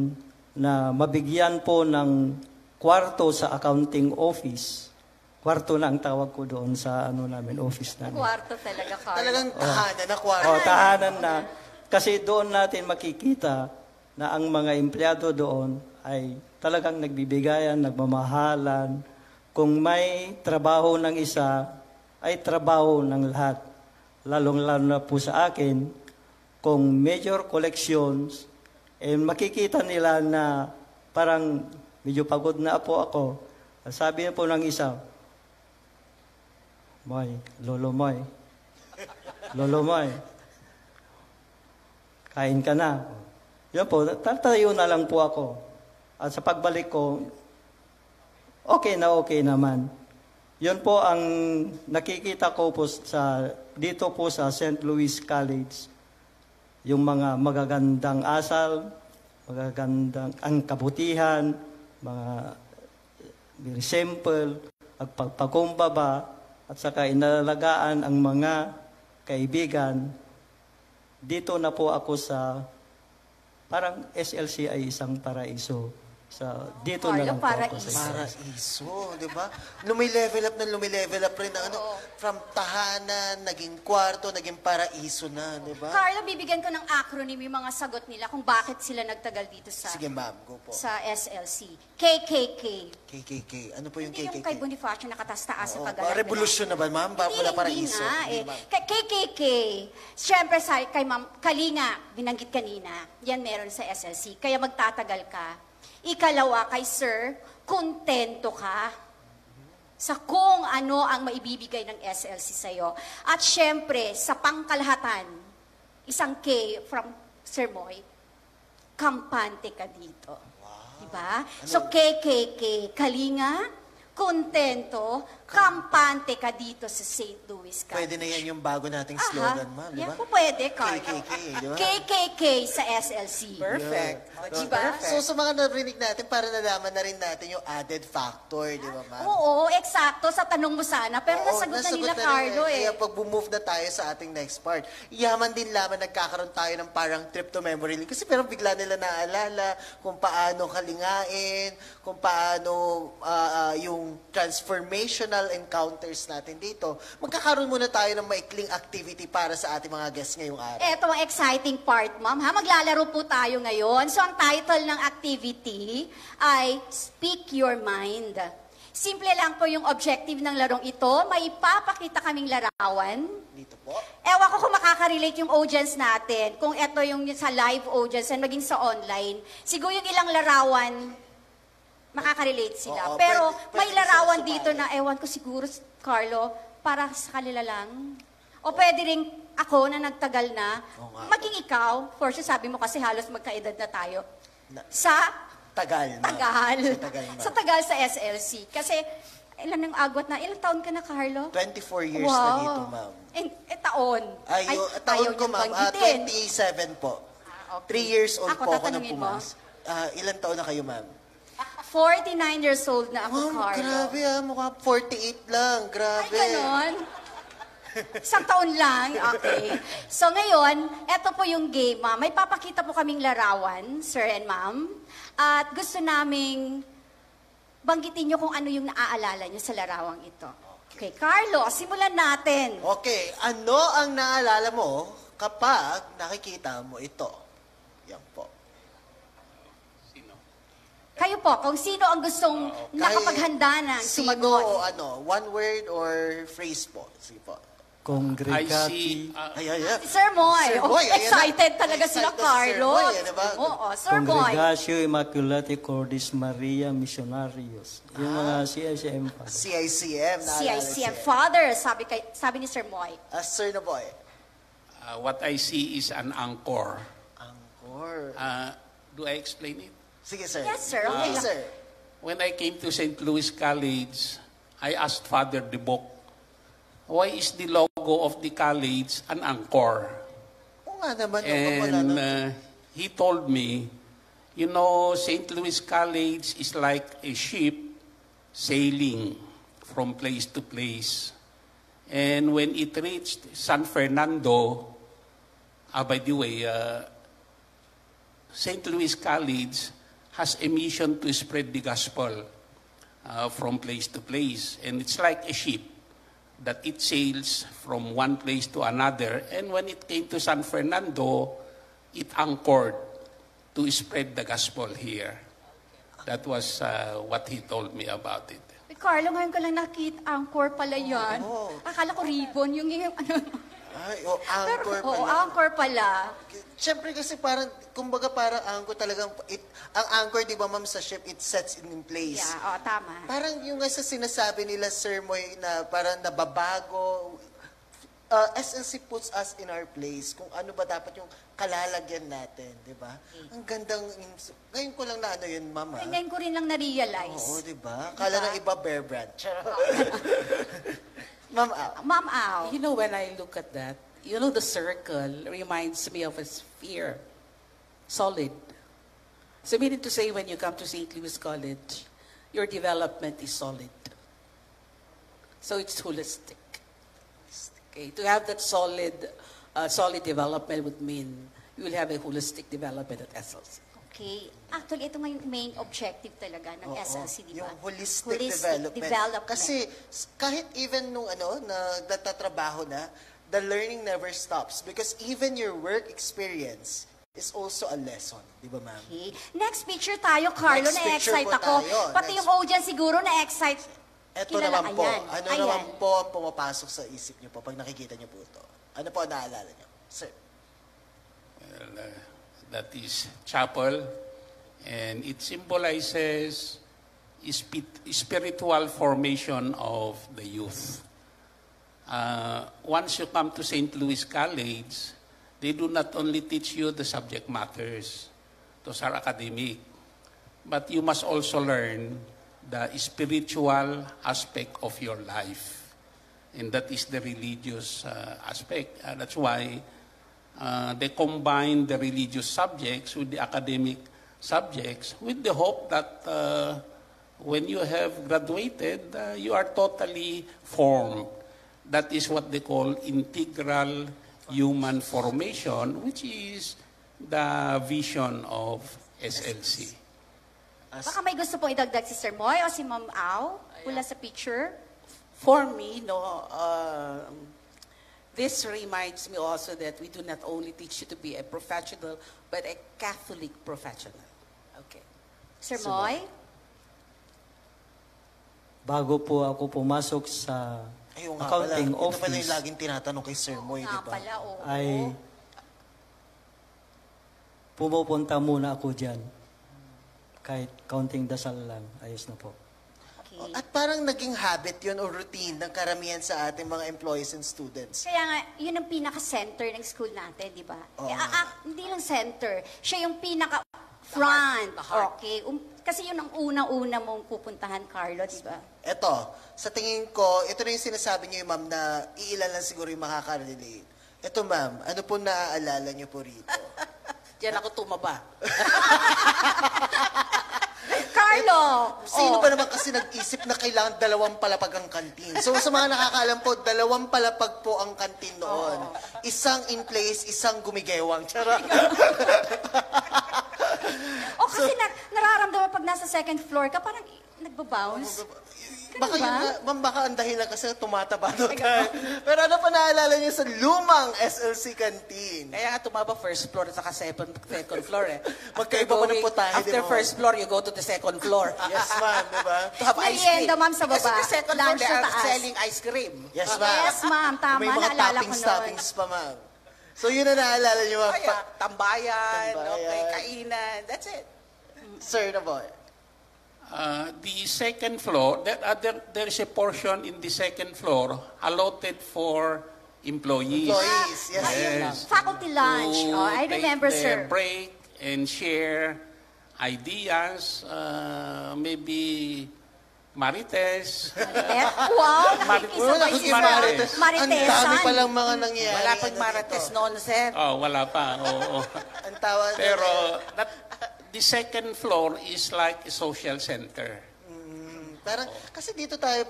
na mabigyan po ng kwarto sa accounting office. Kwarto na ang tawag ko doon sa office namin. Kwarto talaga, Carlo. Talagang tahanan na kwarto. Tahanan na. Kasi doon natin makikita na ang mga empleyado doon ay talagang nagbibigayan, nagmamahalan. Kung may trabaho ng isa, ay trabaho ng lahat. Lalong-lalo na po sa akin, kung major collections, makikita nila na parang medyo pagod na po ako. Sabi na po ng isa, Lolo Moy, kain ka na. Yun po, tatayo na lang po ako. At sa pagbalik ko, okay naman. Yun po ang nakikita ko po dito po sa St. Louis College. Yung mga magagandang asal, ang kabutihan, mga very simple, ang pagpakumbaba, at saka inalagaan ang mga kaibigan. Dito na po ako sa parang SLC ay isang paraiso. Dito na lang po ako sa Paraiso, di ba? Lumilevel up rin ang from tahanan, naging kwarto, naging paraiso na, di ba? Carlo, bibigyan ko ng acronym yung mga sagot nila kung bakit sila nagtagal dito Sige, ma'am, go po. sa SLC. KKK. KKK. Ano po yung Hindi KKK? yung kay Bonifacio nakataas sa Oo, kagalan. revolusyon na ba, ma'am? Wala paraiso. Hindi Hindi, nga ma'am. Kay KKK, siyempre kay Ma'am Kalinga, binanggit kanina, yan meron sa SLC. Kaya magtatagal ka. Ikalawa, kay Sir, kontento ka sa kung ano ang maibibigay ng SLC sa'yo. At syempre, sa pangkalahatan, isang K from Sir Moy, kampante ka dito. Diba? So, KKK, Kalinga, kontento, kampante ka dito sa St. Louis College. Pwede na yan yung bago nating slogan, ma'am, di ba? Yan po pwede, Carlo. KKK, di ba? KKK sa SLC. Perfect. Di ba? So, sa mga narinig natin, para nalaman na rin natin yung added factor, di ba, ma'am? Oo, eksakto sa tanong mo sana. Pero Oo, nasagot na nasagot nila, rin Carlo eh. Kaya pag move na tayo sa ating next part, yaman din lamang nagkakaroon tayo ng parang trip to memory lane. Kasi pero bigla nila naalala kung paano kalingain, kung paano yung yung transformational encounters natin dito, magkakaroon muna tayo ng maikling activity para sa ating mga guests ngayong araw. Eto ang exciting part, ma'am. Ha? Maglalaro po tayo ngayon. So, ang title ng activity ay Speak Your Mind. Simple lang po yung objective ng larong ito. May ipapakita kaming larawan. Dito po. Ewan ko kung makaka-relate yung audience natin. Kung ito yung sa live audience and maging sa online. Siguro yung ilang larawan, makaka-relate sila. Oo, Pero pwede may sila larawan sumali. dito na ewan ko siguro, Carlo, para sa kanila lang. O pwede rin ako na nagtagal na. Oo nga. Maging ikaw, for sure sabi mo kasi halos magkaedad na tayo. Na- Sa Tagal. ma'am. Tagal. Sa tagal, ma'am. Sa Tagal sa SLC. Kasi ilan ang agwat na? Ilang taon ka na, Carlo? 24 years na dito, ma'am. Taon. Taon ko, ma'am. 27 po. Okay. 3 years old Ako, po ako nang tatanungin mo. pumas. Ilan taon na kayo, ma'am? 49 years old na ako, Ma'am, Carlo. grabe mukha 48 lang. Ay, Grabe. ganon. Isang taon lang. Okay. So ngayon, eto po yung game, ma'am. May papakita po kaming larawan, sir and ma'am. At gusto naming banggitin nyo kung ano yung naaalala nyo sa larawang ito. Okay, Carlo, simulan natin. Okay, ano ang naalala mo kapag nakikita mo ito? Yan po. Kayo po, kung sino ang gustong nakapaghanda ng Sino sumagot. o ano? One word or phrase po? Sige po. I Congregati, see. Ay. Sir Moy, Sir Moy, ayan excited na. talaga sila, Excited si Sir Carlo. Moy, ano ba? Oo, Sir Moy. Congregatio Immaculate Cordis Maria Missionarios. Yung mga CICM pa. CICM. naalala CICM siya. Father, sabi ni Sir Moy. Sir na boy. What I see is an anchor. Angkor. Do I explain it? Sige, sir. Yes, sir. Okay Okay, lang. sir. When I came to St. Louis College, I asked Father Debok, why is the logo of the college an anchor? Oo nga naman. wala And na. he told me, you know, St. Louis College is like a ship sailing from place to place. And when it reached San Fernando, by the way, St. Louis College has a mission to spread the gospel from place to place. And it's like a ship that it sails from one place to another. And when it came to San Fernando, it anchored to spread the gospel here. That was what he told me about it. Uy, Carlo, ngayon ko lang nakita, anchor pala yan. Oo. Akala ko ribbon, yung ano. Ay, angkor Pero, oo, pala. anchor pala. Siyempre kasi parang, kumbaga parang angkor talagang, ang anchor, di ba ma'am, sa ship, it sets in place. Yeah, tama. Parang yung nga sa sinasabi nila, Sir Moy, na parang nababago, SLC puts us in our place kung ano ba dapat yung kalalagyan natin, di ba? Ang gandang, ngayon ko lang na ano yun, mama. Ay, ngayon ko rin lang na-realize. Oo, di ba? Kala ng iba Bear Brand. Ma'am, Ma'am Au. You know, when I look at that, you know, the circle reminds me of a sphere. Solid. So meaning to say, when you come to St. Louis College, your development is solid. So it's holistic. Okay, to have that solid development would mean you will have a holistic development at SLC. Okay. Actually, ito nga yung main objective talaga ng oo, SLC, di ba? yung holistic development. Kasi kahit even nung nagtatrabaho na, the learning never stops. Because even your work experience is also a lesson. Di ba, ma'am? Okay. Next picture tayo, Carlo. Next picture Na-excite po ako. tayo. Pati Next. yung audience siguro na-excite. Ito Kilala, naman po. ayan. Ano Ayan. naman po ang pumapasok sa isip niyo po pag nakikita niyo po ito? Ano po ang naalala niyo? Sir. Well, that is chapel, and it symbolizes spiritual formation of the youth. Once you come to St. Louis College, they do not only teach you the subject matters, those are academic, but you must also learn the spiritual aspect of your life. And that is the religious aspect. That's why they combine the religious subjects with the academic subjects with the hope that when you have graduated, you are totally formed. That is what they call integral human formation, which is the vision of SLC. Baka may gusto pong idagdag si Sir Moy o si Ma'am Au mula sa picture. For me, no, this reminds me also that we do not only teach you to be a professional, but a Catholic professional. Okay. Sir Moy? Bago po ako pumasok sa Ayun nga pala. accounting Ito pala yung office, laging tinatanong kay Sir Moy, di Nga ba? pala, oo. ay pumupunta muna ako dyan. Kahit counting dasal lang, ayos na po. Okay. At parang naging habit yun o routine ng karamihan sa ating mga employees and students. Kaya nga, yun ang pinaka-center ng school natin, di ba? Oo. Hindi lang center. Siya yung pinaka-front. The heart. Okay. Kasi yun ang unang-una mong pupuntahan, Carlo, di ba? Ito, sa tingin ko, ito na yung sinasabi niyo, ma'am, na iilan lang siguro yung makaka-relate. Ito, ma'am, ano po naaalala niyo po rito? Diyan ako tumaba. Carlo! Sino ba naman kasi nag-isip na kailangan 2 palapag ang kantin? So sa mga nakakaalam po, 2 palapag po ang kantin noon. Isang in place, isang gumigewang. Charot. O kasi nararamdaman pag nasa second floor ka, parang nagbabounce. Baka ba? yun nga, ma'am, baka ang dahilan kasi tumataba doon tayo. Pero ano pa naalala niyo sa lumang SLC canteen? Kaya nga tumaba first floor at saka second floor eh. Magkaiba pa ng putahe, After di ba? first floor, you go to the second floor. Yes, ma'am, di ba? To have ice cream. Merienda, ma'am, sa baba. Kasi the second floor, Lunch they sa are taas. selling ice cream. Yes, ma'am. Yes, ma'am. Tama, May mga naalala ko nun. toppings pa, ma'am. So yun na naalala niyo, ma'am. Kaya, tambayan, Tambayan. okay, kainan, that's it. Sir na boy. The second floor, there is a portion in the second floor allotted for employees. Employees, yes. Yes. Faculty lunch. To Oh, I take remember, their sir. break and share ideas, maybe Marites. Wow, Wala nakikisabay si pang Marites. Marites. Ang dami Maritesan. palang mga nangyayari. Wala pang ano marites dito. noon, sir. Oh, wala pa. Oo. Ang tawag Pero the second floor is like a social center. parang, kasi dito tayo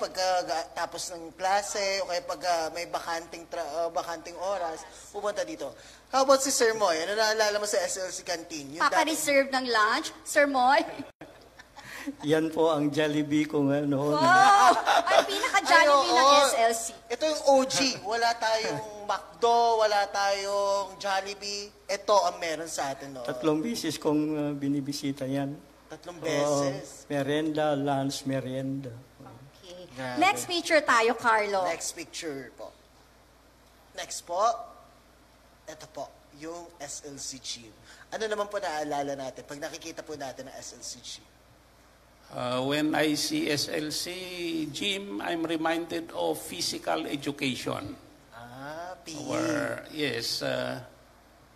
tapos ng klase o kaya pag may bakanting oras, pupunta dito. How about si Sir Moy? Ano naalala mo sa SLC canteen? Yung Paka-reserve ng lunch. Sir Moy. Yan po ang Jollibee ko nga noon. Wow! Ang pinaka-Jollibee ng oo. SLC. Ito yung OG. Wala tayong McDo, wala tayong Jollibee. Ito ang meron sa atin noon. 3 bisis kong binibisita yan. 3 Oo, beses. merienda, lunch, merienda. Okay. Grabe. Next picture tayo, Carlo. Next picture po. Next po. Ito po, yung SLC gym. Ano naman po naaalala natin pag nakikita po natin ang SLC gym? When I see SLC gym, I'm reminded of physical education. PE. Where, yes,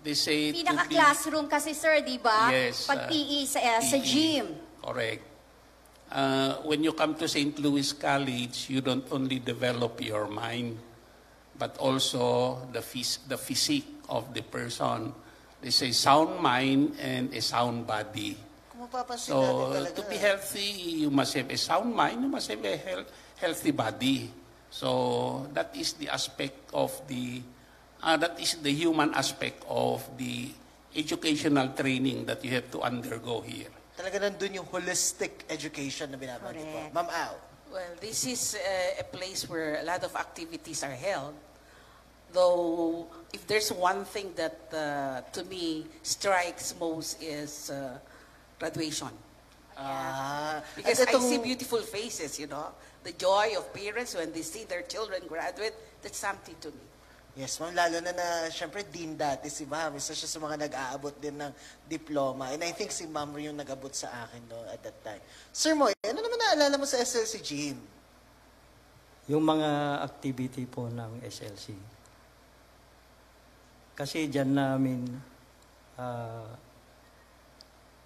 they say to be... Pinaka-classroom kasi, sir, di ba? Yes, Pag PE sa PE. gym. Correct. When you come to St. Louis College, you don't only develop your mind, but also the physique of the person. They say sound mind and a sound body. Kung mapapansin So, natin talaga. to be healthy, you must have a sound mind, you must have a healthy body. So, that is the aspect of that is the human aspect of the educational training that you have to undergo here. Talaga nandun yung holistic education na binabanggit po. Correct. Ma'am Au. Well, this is a place where a lot of activities are held. Though, if there's one thing that to me strikes most is graduation. Because at I itong- see beautiful faces, you know. The joy of parents when they see their children graduate, that's something to me. Yes, ma'am. Lalo na syempre, Dean dati si Ma'am. Isa siya sa mga nag-aabot din ng diploma. And I think si Ma'am rin yung nag-abot sa akin no, at that time. Sir Moy, ano naman naalala mo sa SLC gym? Yung mga activity po ng SLC. Kasi dyan namin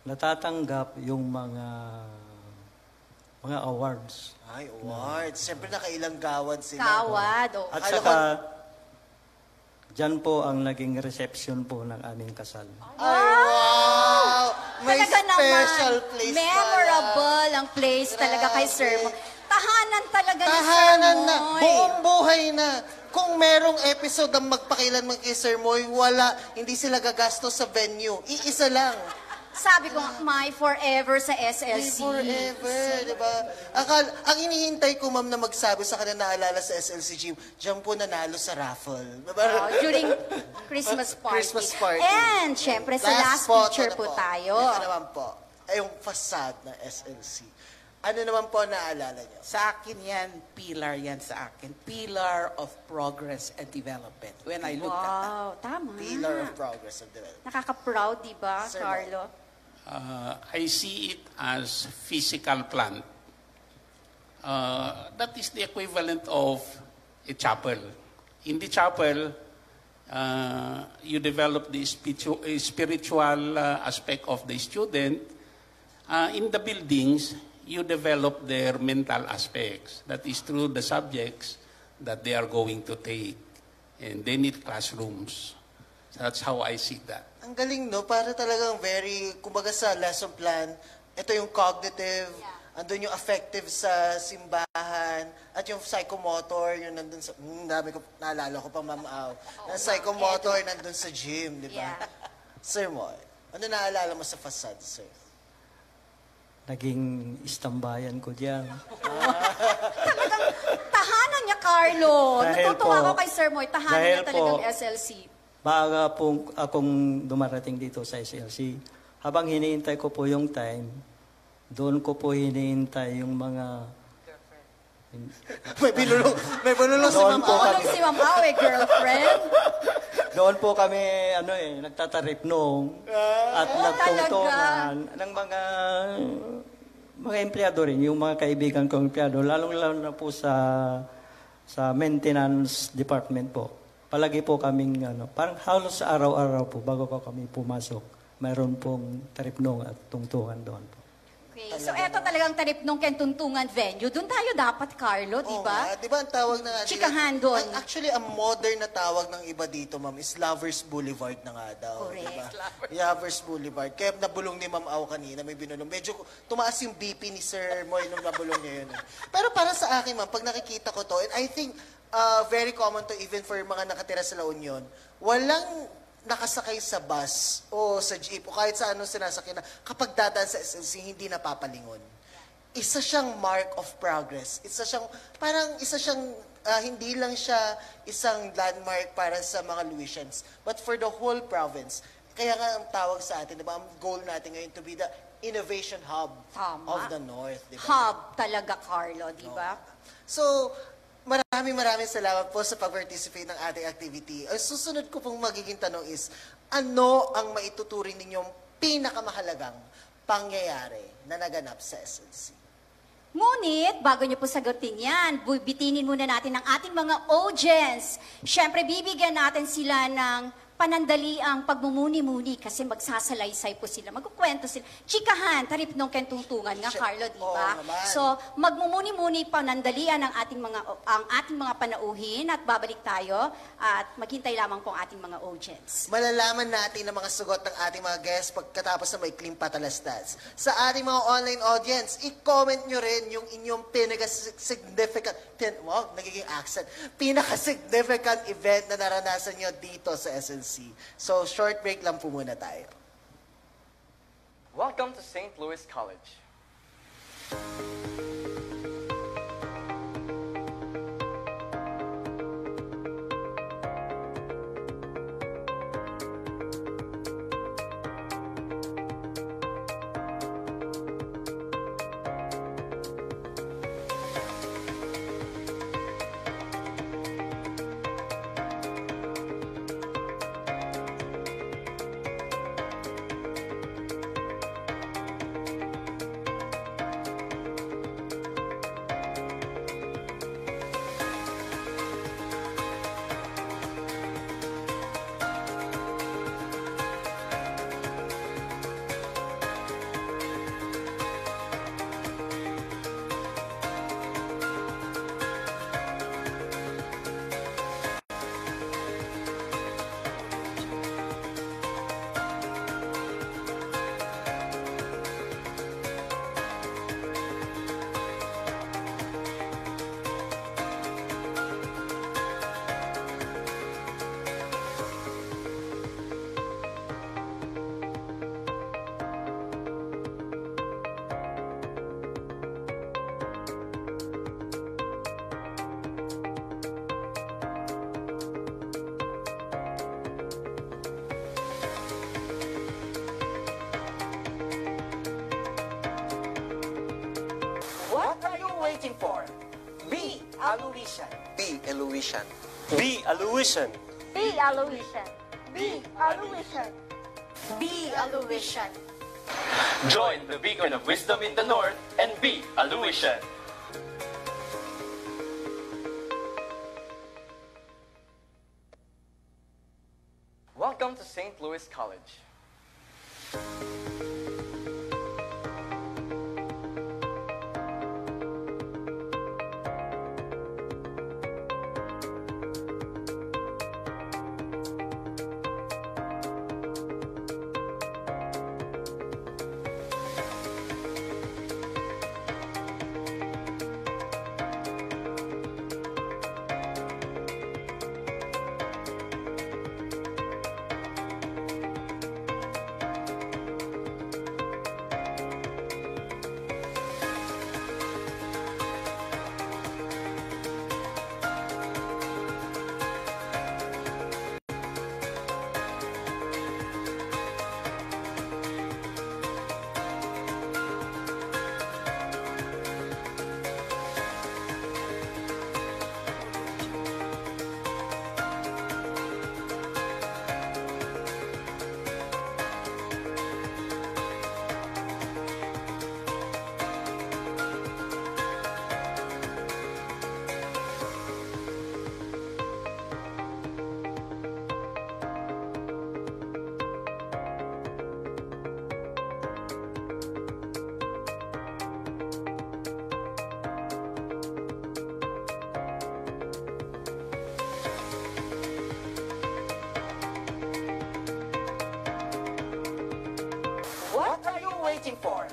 natatanggap yung mga awards. Ay, awards. Siyempre, nakailang gawad sila. Kawad. Oh. At Akala saka, dyan po ang naging reception po ng aming kasal. Ay, wow! May Talaga special naman, place memorable ang place talaga kay Grabe. Sir Moy. Tahanan talaga ni Sir Tahanan na. Moy. Buong buhay na. Kung merong episode ang magpakilanman kay Sir Moy, wala. Hindi sila gagastos sa venue. Iisa lang. Sabi ko, my forever sa SLC. Forever, di ba? Ang inihintay ko, ma'am, na magsabi sa kanya naalala sa SLC gym, diyan po nanalo sa raffle. During Christmas party. Christmas party. And, syempre, sa last photo picture na po tayo. Ito naman po, ay yung facade ng SLC. Ano naman po naalala niyo? Sa akin yan, pillar yan sa akin. Pillar of progress and development. When I looked at that. Wow, tama. Pillar of Progress and Development. Nakaka-proud, di ba, Sir, Carlo? I see it as physical plant. That is the equivalent of a chapel. In the chapel, you develop the spiritual aspect of the student. In the buildings, you develop their mental aspects. That is through the subjects that they are going to take. And they need classrooms. So that's how I see that. Ang galing, no? Para talagang very, kumbaga sa lesson plan, ito yung cognitive, andun yung affective sa simbahan, at yung psychomotor, yung nandun sa, dami ko, naalala ko pa, Ma'am Au. Yung psychomotor nandun sa gym, di ba? Yeah. Sir Moy, ano naalala mo sa facade, sir? Naging istambayan ko diyan. Tahanan niya, Carlo. Dahil Natutuwa po- ako kay Sir Moy. Tahanan dahil niya talagang po- SLC. Baga po akong dumarating dito sa SLC, habang hinihintay ko po yung time, doon ko po hinihintay yung mga... May binulong si Doon Ma'am po Au. Ano si Ma'am Awe, girlfriend? Doon po kami, nagtatarip noong at nagtungtungan ng mga empleyado rin, yung mga kaibigan kong empleyado, lalong-lalo na po sa maintenance department po. Palagi po kaming, parang halos araw-araw po, bago ko kami pumasok, mayroon pong taripnong at tungtungan doon po. Okay, so eto talagang Taripnong Kentuntungan venue. Doon tayo dapat, Carlo, di Oo ba? nga. Di ba ang tawag na nga nila- Chikahan doon. Actually, ang modern na tawag ng iba dito, ma'am, is Lovers Boulevard na nga daw. Correct. Diba? Lovers Boulevard. Kaya nabulong ni Ma'am Au kanina, may binulong. Medyo tumaas yung BP ni Sir Moy nung nabulong niya yun. Pero para sa akin, ma'am, pag nakikita ko to, and I think very common to even for mga nakatira sa La Union, walang nakasakay sa bus o sa jeep o kahit sa anong sinasakyan na kapag dadaan sa SLC, hindi napapalingon. Isa siyang mark of progress. Isa siyang, hindi lang siya isang landmark para sa mga Louisians, but for the whole province. Kaya nga ang tawag sa atin, di ba, ang goal natin ngayon to be the innovation hub Tama. of the North. Di ba? Hub talaga, Carlo, di ba? So, maraming salamat po sa pag-participate ng ating activity. Ang susunod ko pong magiging tanong is, ano ang maituturing ninyong pinakamahalagang pangyayari na naganap sa SLC? Ngunit, bago niyo po sagutin yan, bitinin muna natin ang ating mga audience. Siyempre, bibigyan natin sila ng panandaliang pagmumuni-muni kasi magsasalaysay po sila, magkukwento sila. Chikahan, Taripnong Kentuntungan nga, Carlo, di ba? Oo naman. So, magmumuni-muni panandalian ang ating mga panauhin at babalik tayo at maghintay lamang po ang ating mga audience. Malalaman natin ang mga sagot ng ating mga guests pagkatapos ng maikling patalastas. Sa ating mga online audience, i-comment nyo rin yung inyong pinaka-significant event na naranasan nyo dito sa SNC. So, short break lang po muna tayo. Welcome to St. Louis College. What are you waiting for? B. Aloysian. B. Eloisian. B. Aloysian. B. Aloysian. B. Aloysian. B. Aloysian. Join the beacon of wisdom in the north and be a Aloysian. Welcome to St. Louis College. What are you waiting for?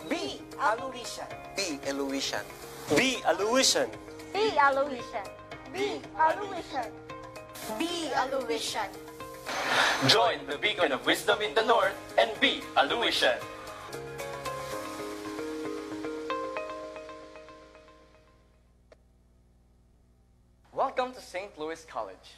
B. Aloysian. B. Eloisian. B. Aloysian. B. Aloysian. B. Aloysian. B. Aloysian. Join the beacon of wisdom in the north and be a Aloysian. Welcome to St. Louis College.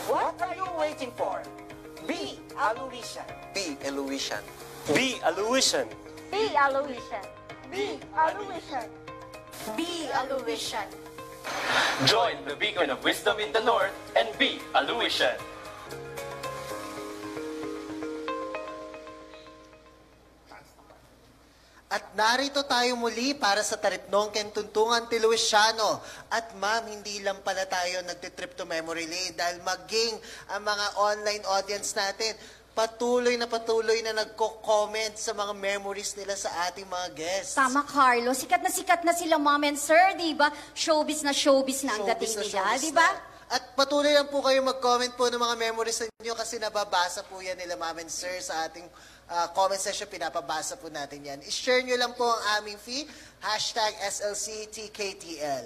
What are you waiting for? B. Aloysian. B. Eloisian. B. Aloysian. B. Aloysian. B. Aloysian. B. Aloysian. Join the beacon of wisdom in the north and be a Aloysian. At narito tayo muli para sa Taripnong Kentuntungan Tiluisiano. At ma'am, hindi lang pala tayo nagtitrip to memory lane dahil maging ang mga online audience natin, patuloy na nagko-comment sa mga memories nila sa ating mga guests. Tama, Carlo. Sikat na sila, mom and sir, di ba? Showbiz na ang dating nila, di ba? At patuloy lang po kayo mag-comment po ng mga memories ninyo kasi nababasa po yan nila mom and sir sa ating comment section, pinapabasa po natin yan. I-share nyo lang po ang aming feed, #SLCTKTL.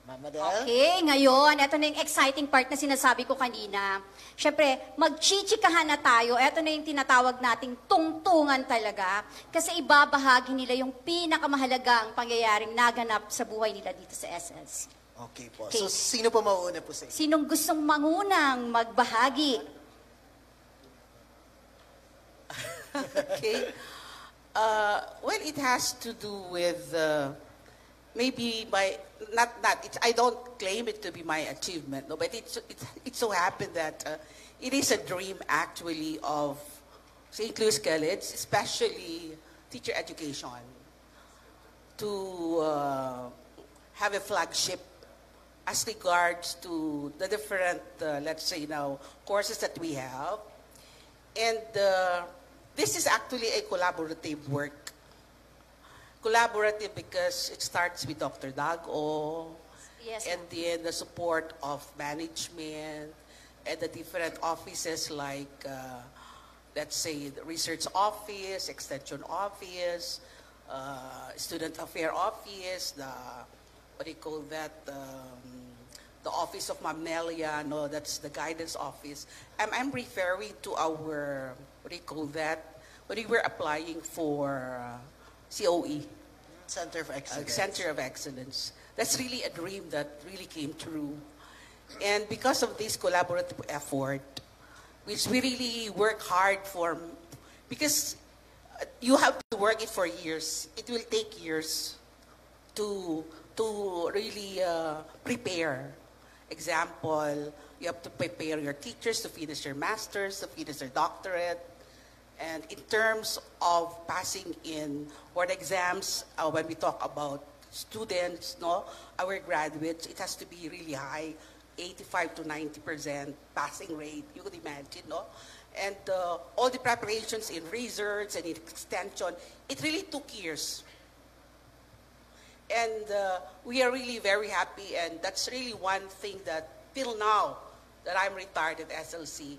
Ma'am Adele? Okay, ngayon, ito na yung exciting part na sinasabi ko kanina. Siyempre, magchichikahan na tayo. Ito na yung tinatawag nating tungtungan talaga. Kasi ibabahagi nila yung pinakamahalagang pangyayaring naganap sa buhay nila dito sa SLC. Okay po. Okay. So, sino po mauuna po sa inyo? Sinong gustong mangunang magbahagi? Okay. Well, it has to do with maybe I don't claim it to be my achievement, no, but it so happened that it is a dream actually of St. Louis College, especially teacher education, to have a flagship as regards to the different, let's say now, courses that we have. And this is actually a collaborative work. Collaborative because it starts with Dr. Dago, Yes, and then the support of management and the different offices like, let's say, the research office, extension office, student affair office, what do you call that, the office of Ma'am Nelia, no, that's the guidance office. I'm referring to our, what do you call that, when we were applying for COE. Center of Excellence. Center of Excellence. That's really a dream that really came true. And because of this collaborative effort, which we really work hard for, because you have to work it for years. It will take years to really prepare. Example, you have to prepare your teachers to finish their masters, to finish their doctorate. And in terms of passing in board exams, when we talk about students, no, our graduates, it has to be really high, 85 to 90% passing rate. You could imagine, no? And all the preparations in research and in extension, it really took years. And we are really very happy, and that's really one thing that till now that I'm retired at SLC,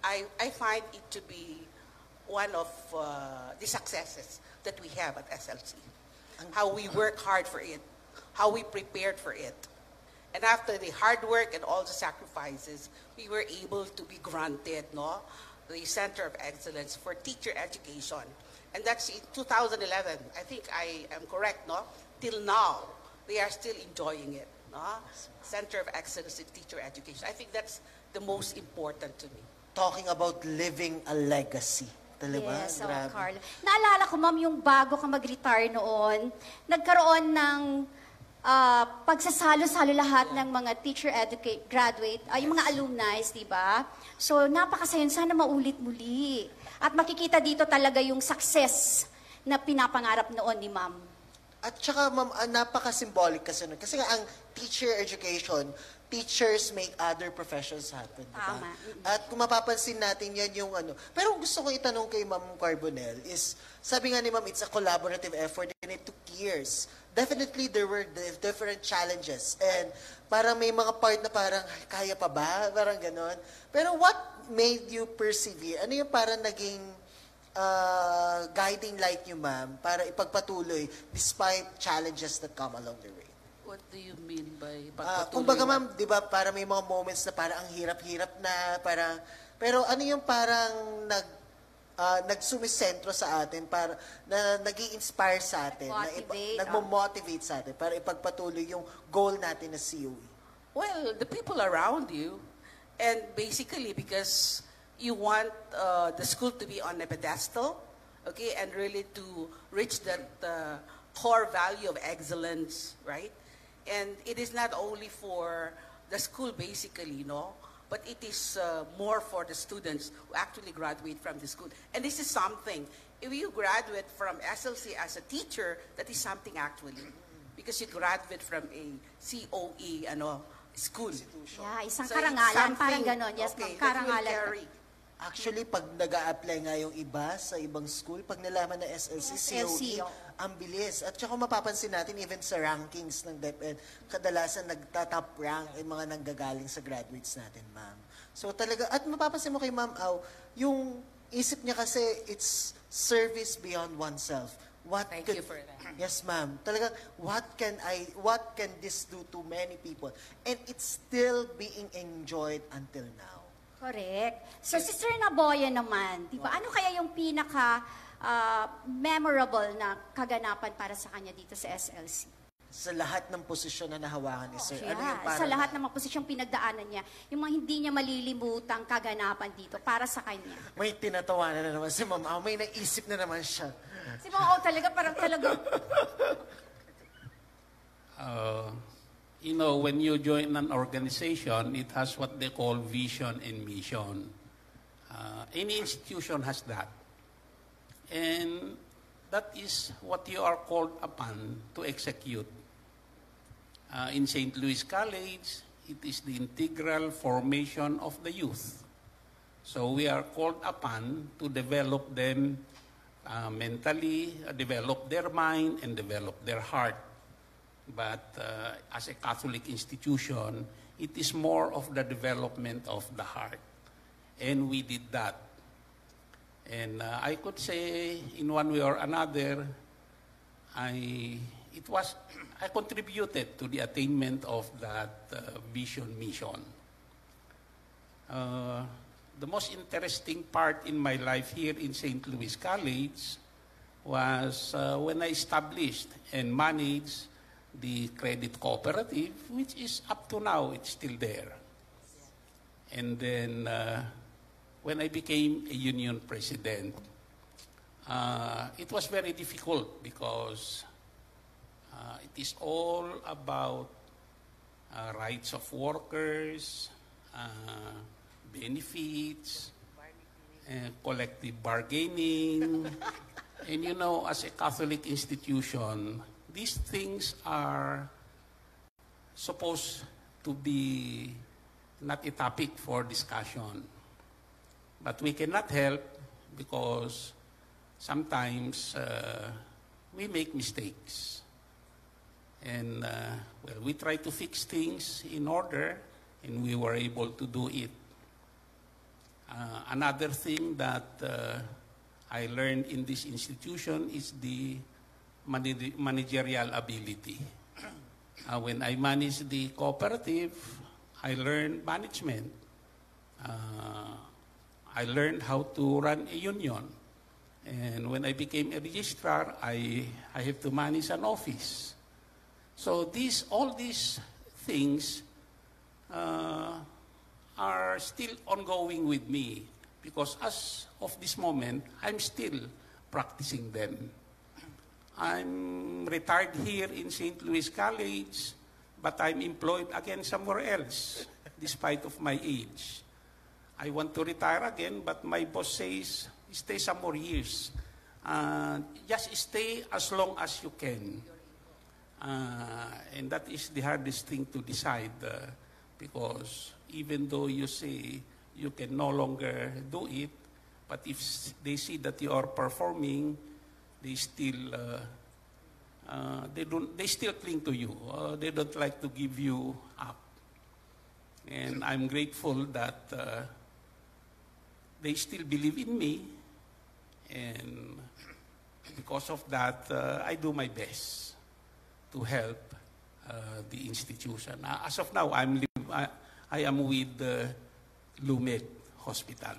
I find it to be one of the successes that we have at SLC. How we work hard for it, how we prepared for it. And after the hard work and all the sacrifices, we were able to be granted, no, the Center of Excellence for Teacher Education. And that's in 2011. I think I am correct, no? Till now, they are still enjoying it, no? Center of Excellence in Teacher Education. I think that's the most important to me. Talking about living a legacy. Talaga? Yes, Grabe. Carla. Naalala ko, ma'am, yung bago ka mag-retire noon, nagkaroon ng pagsasalo-salo lahat ng mga teacher graduate, yung mga alumni, di ba? So, napakasayon. Sana maulit muli. At makikita dito talaga yung success na pinapangarap noon ni ma'am. At saka, ma'am, napaka-symbolic kasi nun. Kasi nga, ang teacher education, teachers make other professions happen. Diba? Tama. At kung mapapansin natin yan yung ano. Pero gusto ko itanong kay Ma'am Carbonell is, sabi nga ni Ma'am, it's a collaborative effort and it took years. Definitely, there were different challenges. And parang may mga part na parang, kaya pa ba? Parang ganon. Pero what made you persevere? Ano yung parang naging guiding light nyo, ma'am, para ipagpatuloy despite challenges that come along the way? What do you mean by pagpatuloy? Kumbaga, ma'am, di ba, para may mga moments na parang ang hirap-hirap na, parang, pero ano yung parang nagsumisentro sa atin, para, na nag-i-inspire sa atin, nagmo-motivate sa atin, para ipagpatuloy yung goal natin na COE? Well, the people around you, and basically because you want the school to be on a pedestal, okay, and really to reach that core value of excellence, right? And it is not only for the school, basically, no, but it is more for the students who actually graduate from the school. And this is something, if you graduate from SLC as a teacher, that is something actually, because you graduate from a COE, school. Yeah, isang So karangalan, it's parang ganon. Yes, okay, ma'am, karangalan. that will carry. Actually, pag nag-a-apply nga yung iba sa ibang school, pag nalaman na SLC, COE, ang bilis. At saka mapapansin natin, even sa rankings ng DepEd, kadalasan nagta-top rank yung mga nanggagaling sa graduates natin, ma'am. So talaga, at mapapansin mo kay Ma'am Au, yung isip niya kasi, it's service beyond oneself. Thank you for that. Yes, ma'am. Talagang, what can this do to many people? And it's still being enjoyed until now. Correct. So, Sister Naboya naman, di ba? Ano kaya yung pinaka memorable na kaganapan para sa kanya dito sa SLC? Sa lahat ng posisyon na nahawakan ni Sir. Yeah, Ano yung sa lahat ng mga posisyong pinagdaanan niya, yung mga hindi niya malilimutang kaganapan dito para sa kanya. May tinatawanan na naman si Ma'am Au. May naisip na naman siya. Si Ma'am talaga, parang talaga. You know, when you join an organization, it has what they call vision and mission. Any institution has that. And that is what you are called upon to execute. In St. Louis College, it is the integral formation of the youth. So we are called upon to develop them mentally, develop their mind, and develop their heart. But as a Catholic institution, it is more of the development of the heart. And we did that. And I could say, in one way or another, I contributed to the attainment of that vision mission. The most interesting part in my life here in St. Louis College was when I established and managed the credit cooperative, which is up to now, it's still there. And then when I became a union president, it was very difficult because it is all about rights of workers, benefits, collective bargaining. And you know, as a Catholic institution, these things are supposed to be not a topic for discussion. But we cannot help because sometimes we make mistakes. And well, we try to fix things in order, and we were able to do it. Another thing that I learned in this institution is the managerial ability. When I managed the cooperative, I learned management. I learned how to run a union. And when I became a registrar, I have to manage an office. So all these things are still ongoing with me because as of this moment, I'm still practicing them. I'm retired here in St. Louis College, but I'm employed again somewhere else, despite of my age. I want to retire again, but my boss says, stay some more years. Just stay as long as you can. And that is the hardest thing to decide because even though you say you can no longer do it, but if they see that you are performing, they still they still cling to you. They don't like to give you up. And I'm grateful that they still believe in me, and because of that, I do my best to help the institution. As of now, I am with Lumed Hospital.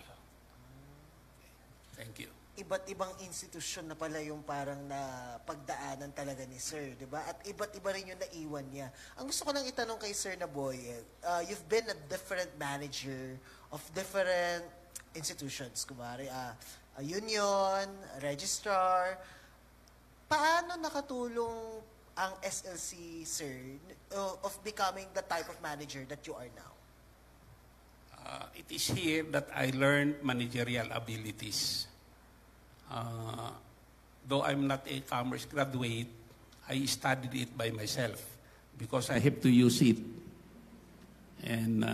Thank you. Iba't ibang institusyon na pala yung parang na pagdaanan talaga ni Sir, di ba? At iba't iba rin yung naiwan niya. Ang gusto ko lang itanong kay Sir Naboya, you've been a different manager of different institutions, kumari, a union, a registrar. Paano nakatulong ang SLC, Sir, of becoming the type of manager that you are now? It is here that I learned managerial abilities. Though I'm not a commerce graduate, I studied it by myself because I have to use it. And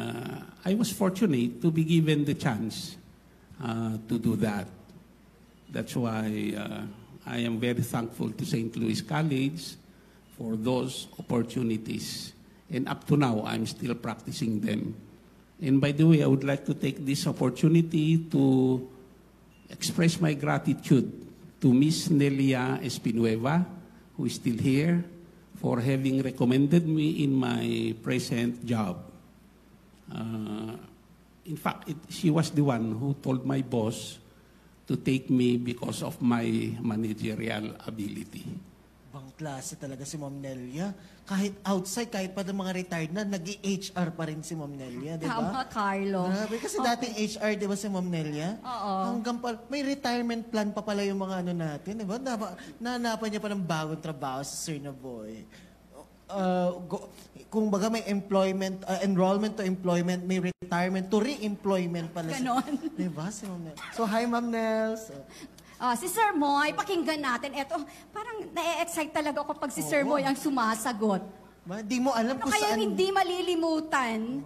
I was fortunate to be given the chance to do that. That's why I am very thankful to St. Louis College for those opportunities. And up to now, I'm still practicing them. And by the way, I would like to take this opportunity to express my gratitude to Miss Nelia Espinueva, who is still here, for having recommended me in my present job. In fact, she was the one who told my boss to take me because of my managerial ability. Bang klase talaga si Ma'am Nelia. Kahit outside, kahit pa ng mga retired na, nag-HR pa rin si Ma'am Nelia, di ba? Tama, Carlo. Grabe, kasi dating HR, di ba si Ma'am Nelia? Oo. Hanggang pa, may retirement plan pa pala yung mga ano natin, di ba? Nahanapan niya pa ng bagong trabaho si Sir Naboy. Kung baga may employment, enrollment to employment, may retirement to re-employment pala. Ganon. Di ba si Ma'am Nels? So, hi Ma'am Nels. Si Sir Moy, pakinggan natin. Eto, parang na-excite talaga ako pag si Sir Moy ang sumasagot. Di mo alam kung Kaya saan... hindi malilimutan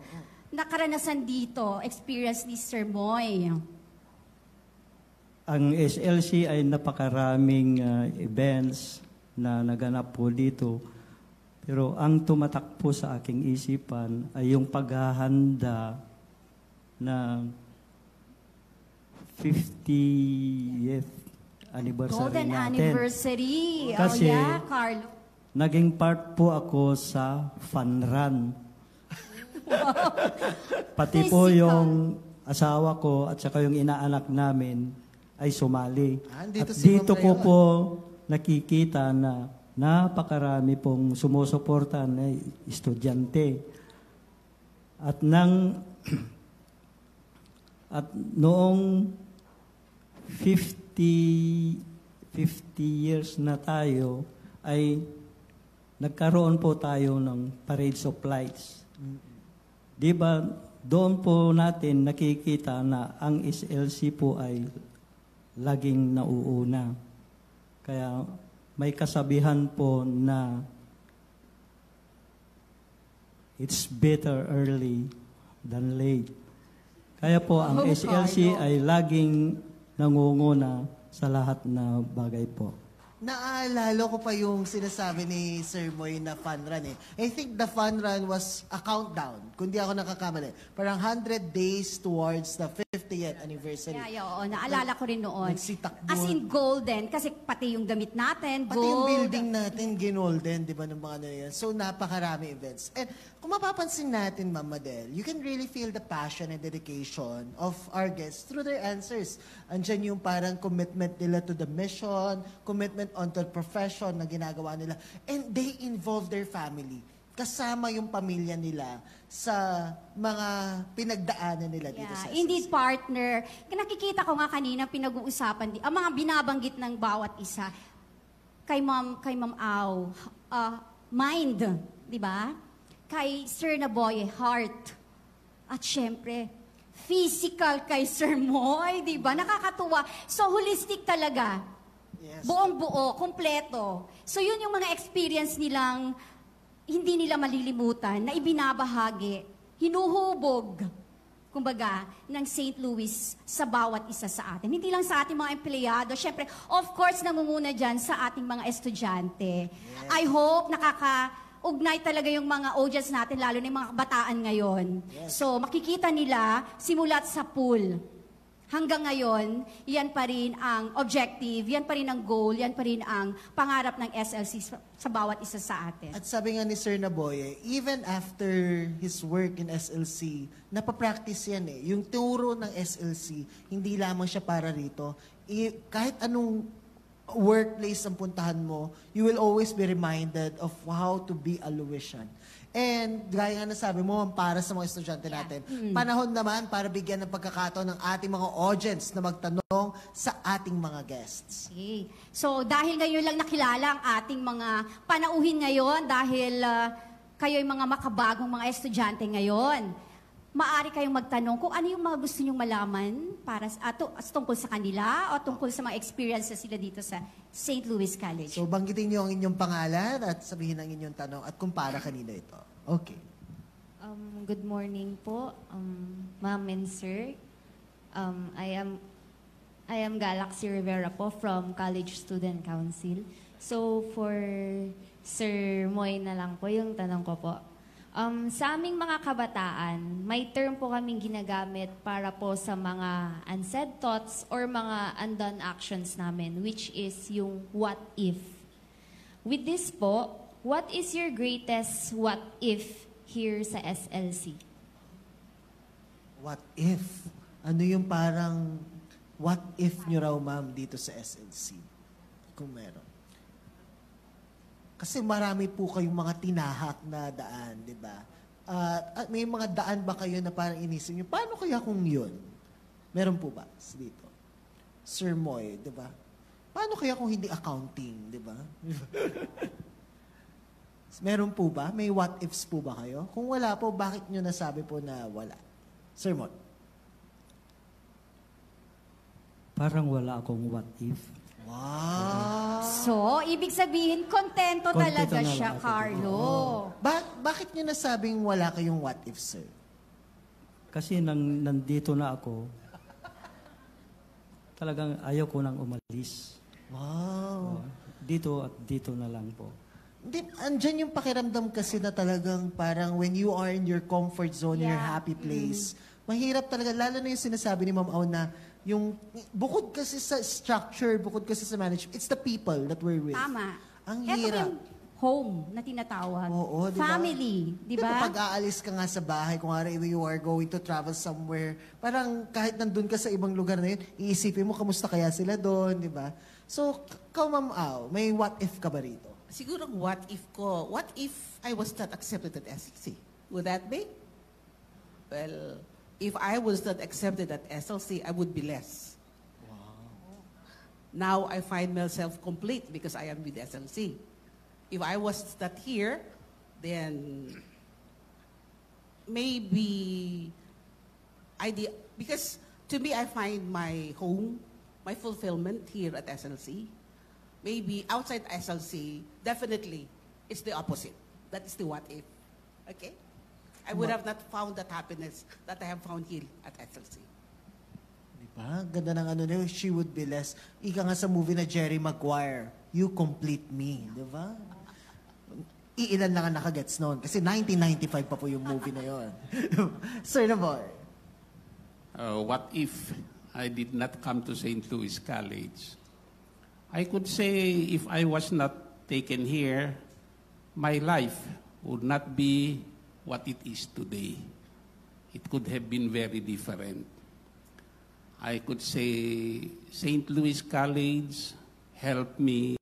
na karanasan dito, experience ni Sir Moy. Ang SLC ay napakaraming events na naganap po dito. Pero ang tumatak po sa aking isipan ay yung paghahanda na 50th anniversary Golden natin. anniversary. Kasi, Carlo. naging part po ako sa fun run. Pati po yung asawa ko at saka yung inaanak namin ay sumali. At si dito Ma'am ko Leon. po nakikita na napakarami pong sumusuporta na estudyante. At noong 50 years na tayo ay nagkaroon po tayo ng parades of lights. Di ba, doon po natin nakikita na ang SLC po ay laging nauuna. Kaya may kasabihan po na it's better early than late. Kaya po ang SLC ay laging nangunguna sa lahat na bagay po. Naalala ko pa yung sinasabi ni Sir Moy na fun run eh. I think the fun run was a countdown, kung di ako nakakamali. Parang 100 days towards the 50th anniversary. Oo, naalala ko rin noon. Nagsitakbo. As in golden, kasi pati yung damit natin, Pati yung gold. building natin, ginolden, di ba, ng mga ano yan. So, napakarami events. And kung mapapansin natin, Ma'am Madel, you can really feel the passion and dedication of our guests through their answers. Andyan yung parang commitment nila to the mission, commitment onto the profession na ginagawa nila. And they involve their family. Kasama yung pamilya nila sa mga pinagdaanan nila dito sa SLC. Indeed, partner. Nakikita ko nga kanina pinag-uusapan, ang mga binabanggit ng bawat isa. Kay Ma'am Au, mind, di ba? Kay Sir Naboy, heart. At syempre, physical kay Sir Moy, di ba? Nakakatuwa. So, holistic talaga. Yes. Buong buo, kompleto. So, yun yung mga experience nilang hindi nila malilimutan, na ibinabahagi, hinuhubog, kumbaga, ng St. Louis sa bawat isa sa atin. Hindi lang sa ating mga empleyado, syempre, of course, nangunguna dyan sa ating mga estudyante. Yes. I hope nakaka-ugnay talaga yung mga audience natin, lalo na yung mga kabataan ngayon. Yes. So, makikita nila, simulat sa pool. Hanggang ngayon, yan pa rin ang objective, yan pa rin ang goal, yan pa rin ang pangarap ng SLC sa bawat isa sa atin. At sabi nga ni Sir Naboy, even after his work in SLC, napapractice yan eh. Yung turo ng SLC, hindi lamang siya para rito. Kahit anong workplace ang puntahan mo, you will always be reminded of how to be a Louisian. And gaya nga na sabi mo, para sa mga estudyante natin, panahon naman para bigyan ng pagkakataon ng ating mga audience na magtanong sa ating mga guests. Okay. So, dahil ngayon lang nakilala ang ating mga panauhin ngayon, dahil kayo'y mga makabagong mga estudyante ngayon, maaari kayong magtanong kung ano yung mga gusto nyong malaman para tungkol sa kanila o tungkol sa mga experiences sila dito sa St. Louis College. So, banggitin niyo ang inyong pangalan at sabihin ang inyong tanong at kung para kanino ito. Okay. Good morning po, Ma'am and Sir. I am Galaxy Rivera po from College Student Council. So, for Sir Moy na lang po yung tanong ko po. Sa aming mga kabataan, may term po kaming ginagamit para po sa mga unsaid thoughts or mga undone actions namin, which is yung what if. With this po, what is your greatest what if here sa SLC? What if? Ano yung parang what if nyo raw, ma'am, dito sa SLC? Kung meron. Kasi marami po kayong mga tinahak na daan, di ba? At may mga daan ba kayo na parang inisip nyo, paano kaya kung yun? Meron po ba dito? Sir Moy, di ba? Paano kaya kung hindi accounting, di ba? Meron po ba? May what ifs po ba kayo? Kung wala po, bakit nyo nasabi po na wala? Sir Moy. Parang wala akong what if. Wow! So, ibig sabihin, kontento talaga na siya, lang ako. Carlo. Bakit nyo nasabing wala kayong what if, sir? Kasi nandito na ako, talagang ayaw ko nang umalis. Wow! Dito at dito na lang po. Hindi, andyan yung pakiramdam kasi na talagang parang when you are in your comfort zone, your Yeah. happy place, mahirap talaga, lalo na yung sinasabi ni Ma'am Au na yung, bukod kasi sa structure, bukod kasi sa management, it's the people that we're with. Tama. Ang Ito hirap. yung home na tinatawag. Oo, di ba? Family, di Diba, ba? pag aalis ka nga sa bahay, kung you are going to travel somewhere, parang kahit nandun ka sa ibang lugar na yun, iisipin mo, kamusta kaya sila doon, di ba? So, Ma'am Au, may what if ka ba rito? Siguro what if ko, what if I was not accepted at SLC? Would that be? Well, if I was not accepted at SLC, I would be less. Wow. Now I find myself complete because I am with SLC. If I was not here, then maybe because to me I find my home, my fulfillment here at SLC. Maybe outside SLC, definitely, it's the opposite. That is the what if. Okay? I would have not found that happiness that I have found here at SLC. Diba? Ganda ng ano niyo, she would be less. Ika nga sa movie na Jerry Maguire, you complete me. Diba? Iilan lang ang nakagets noon. Kasi 1995 pa po yung movie na yon. Sir Naboy. What if I did not come to St. Louis College? I could say if I was not taken here, my life would not be what it is today. It could have been very different. I could say St. Louis College helped me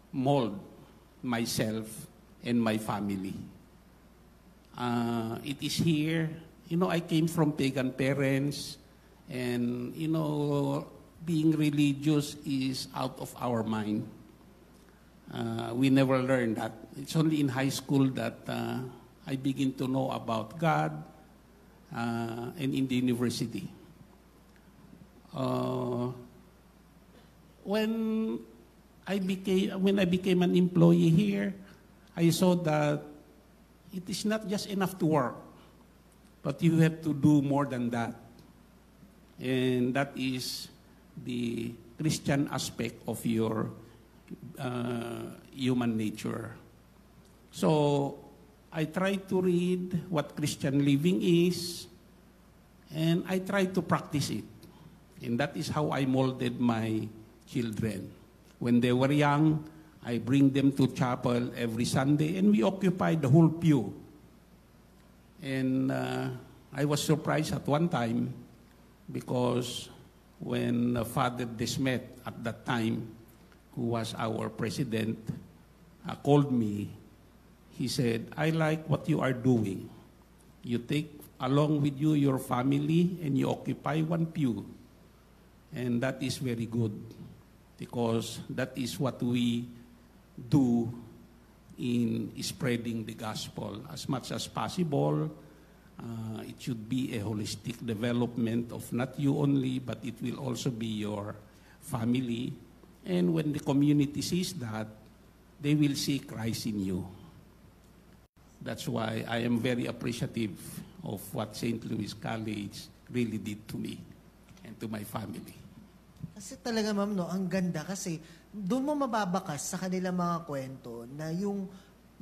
mold myself and my family. It is here, I came from pagan parents, and, being religious is out of our mind. We never learned that. It's only in high school that I begin to know about God, and in the university. When I became an employee here, I saw that it is not just enough to work, but you have to do more than that. And that is the Christian aspect of your human nature. So I try to read what Christian living is, and I try to practice it. And that is how I molded my children. When they were young, I bring them to chapel every Sunday, and we occupy the whole pew. And I was surprised at one time because when Father Desmet at that time, who was our president, called me, he said, I like what you are doing. You take along with you your family and you occupy one pew. And that is very good because that is what we do in spreading the gospel as much as possible. It should be a holistic development of not you only, but it will also be your family. And when the community sees that, they will see Christ in you. That's why I am very appreciative of what St. Louis College really did to me and to my family. Kasi talaga, ma'am, ang ganda kasi doon mo mababakas sa kanilang mga kwento na yung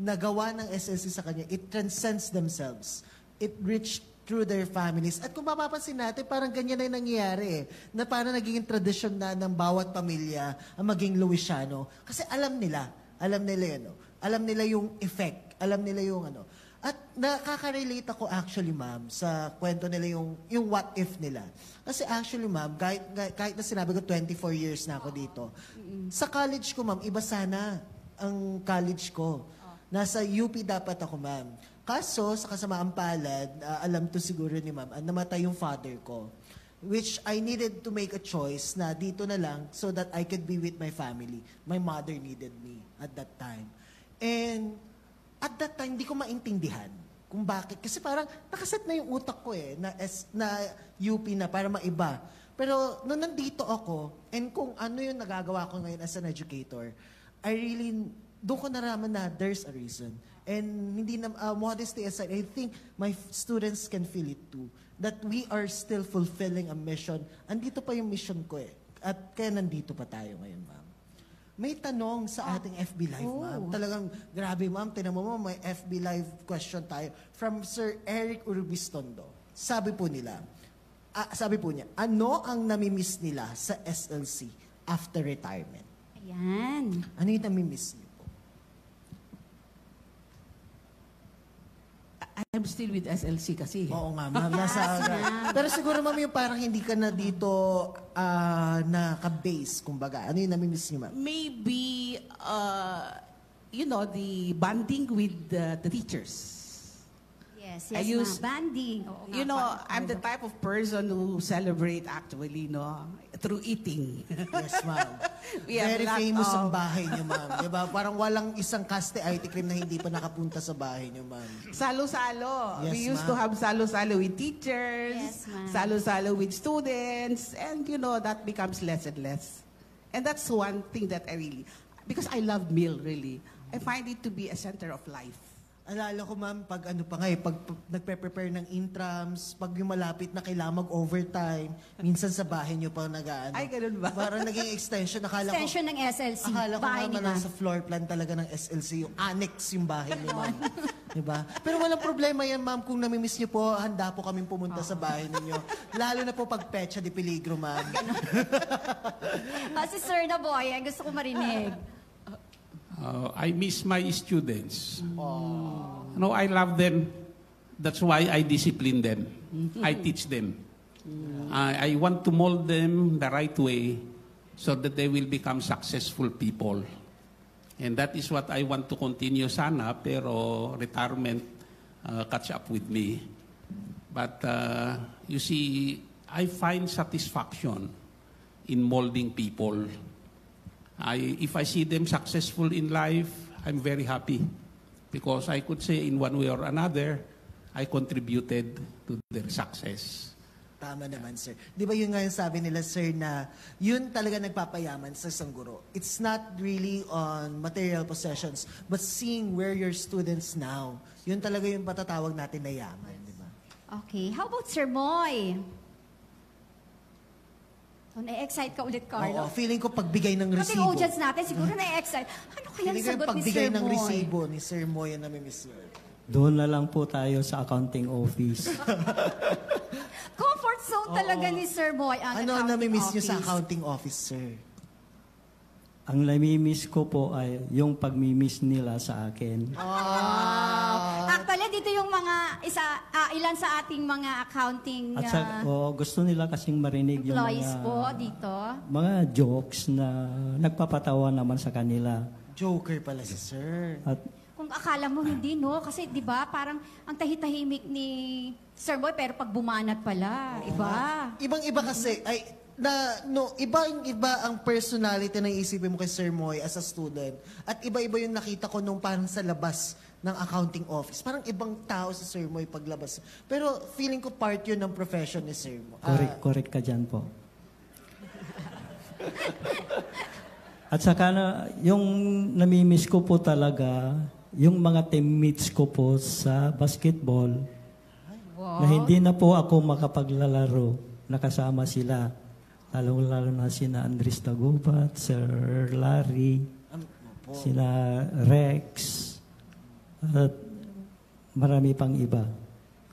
nagawa ng SLC sa kanya, it transcends themselves. It reached through their families. At kung mapapansin natin, parang ganyan na yung nangyayari na parang naging tradisyon na ng bawat pamilya ang maging Louisiano. Kasi alam nila yun, no? Alam nila yung effect, alam nila yung ano. At nakaka-relate ako actually, ma'am, sa kwento nila yung what if nila. Kasi actually, ma'am, kahit na sinabi ko 24 years na ako dito, sa college ko, ma'am, iba sana ang college ko. Nasa UP dapat ako, ma'am. Kaso, sa kasamaang palad, alam to siguro ni ma'am, namatay yung father ko. Which I needed to make a choice na dito na lang so that I could be with my family. My mother needed me at that time. And at that time, hindi ko maintindihan kung bakit. Kasi parang nakaset na yung utak ko na UP na para maiba. Pero nung nandito ako, and kung ano yung nagagawa ko ngayon as an educator, doon ko naraman na there's a reason. And hindi na, modesty aside, I think my students can feel it too. That we are still fulfilling a mission. Andito pa yung mission ko At kaya nandito pa tayo ngayon, ma'am. May tanong sa ating FB Live, ma'am. Talagang grabe, ma'am. Tinan mo, may FB Live question tayo from Sir Eric Urbistondo. Sabi po niya, ano ang namimiss nila sa SLC after retirement? Ayan. Ano yung namimiss niyo? I'm still with SLC kasi. Oo nga, ma'am. Pero siguro, ma'am, yung parang hindi ka na dito naka-base, kumbaga. Ano yung namimiss niyo, ma'am? Maybe, the bonding with the teachers. Yes, I use banding. I'm the type of person who celebrate actually, through eating. Yes, ma'am. Very famous ang bahay niyo, ma'am. Diba? Parang walang isang kaste IT cream na hindi pa nakapunta sa bahay niyo, ma'am. Salo-salo. Yes, We used to have salo-salo with teachers, salo-salo with students, and that becomes less and less. And that's one thing that because I love meal, really. I find it to be a center of life. Alala ko, ma'am, pag nagpe-prepare ng intrams, pag yung malapit na kailangan mag-overtime, minsan sa bahay nyo pa nag-aano. Ay, ganun ba? Parang naging extension. Extension ng SLC. Akala ko bahay naman sa floor plan talaga ng SLC, yung annex yung bahay niyo, ma'am. Diba? Pero walang problema yan, ma'am. Kung namimiss niyo po, handa po kaming pumunta sa bahay ninyo. Lalo na po pag pecha de peligro, ma'am. Si Sir Naboy, gusto ko marinig. I miss my students. I love them. That's why I discipline them. I teach them. I want to mold them the right way so that they will become successful people. And that is what I want to continue sana, pero retirement catch up with me. But you see, I find satisfaction in molding people. If I see them successful in life, I'm very happy. Because I could say in one way or another, I contributed to their success. Tama naman, sir. Di ba yun nga yung sabi nila, sir, na yun talaga nagpapayaman sa isang guro. It's not really on material possessions, but seeing where your students now. Yun talaga yung patatawag natin na yaman, di ba? Okay. How about Sir Moy? Na-excite ka ulit, Carlo. Oo, feeling ko pagbigay ng resibo. Kasi audience natin, siguro na-excite. Ano kaya ang sagot ni Sir Moy? Pagbigay ng resibo ni Sir Moy ang namimiss niyo. Doon na lang po tayo sa accounting office. Comfort zone talaga ni Sir Moy ang ano accounting namimiss office. niyo sa accounting office, sir? Ang namimiss ko po ay yung pagmimiss nila sa akin. Actually, dito yung mga ilan sa ating mga accounting At gusto nila kasing marinig yung employees mga, po dito. mga jokes na nagpapatawa naman sa kanila. Joker pala si sir. At Kung akala mo hindi, no? Kasi, di ba, parang ang tahitahimik ni Sir Moy, pero pag bumanat pala, iba. Ibang-iba kasi, iba ang personality na isipin mo kay Sir Moy as a student. At iba-iba yung nakita ko nung parang sa labas ng accounting office. Parang ibang tao si Sir Moy paglabas. Pero feeling ko part yun ng profession ni Sir Moy. correct ka dyan po. At saka yung namimiss ko po talaga, yung mga teammates ko po sa basketball, na hindi na po ako makapaglalaro, nakasama sila. Lalo na sina Andres Tagubat, Sir Larry, sina Rex. At marami pang iba.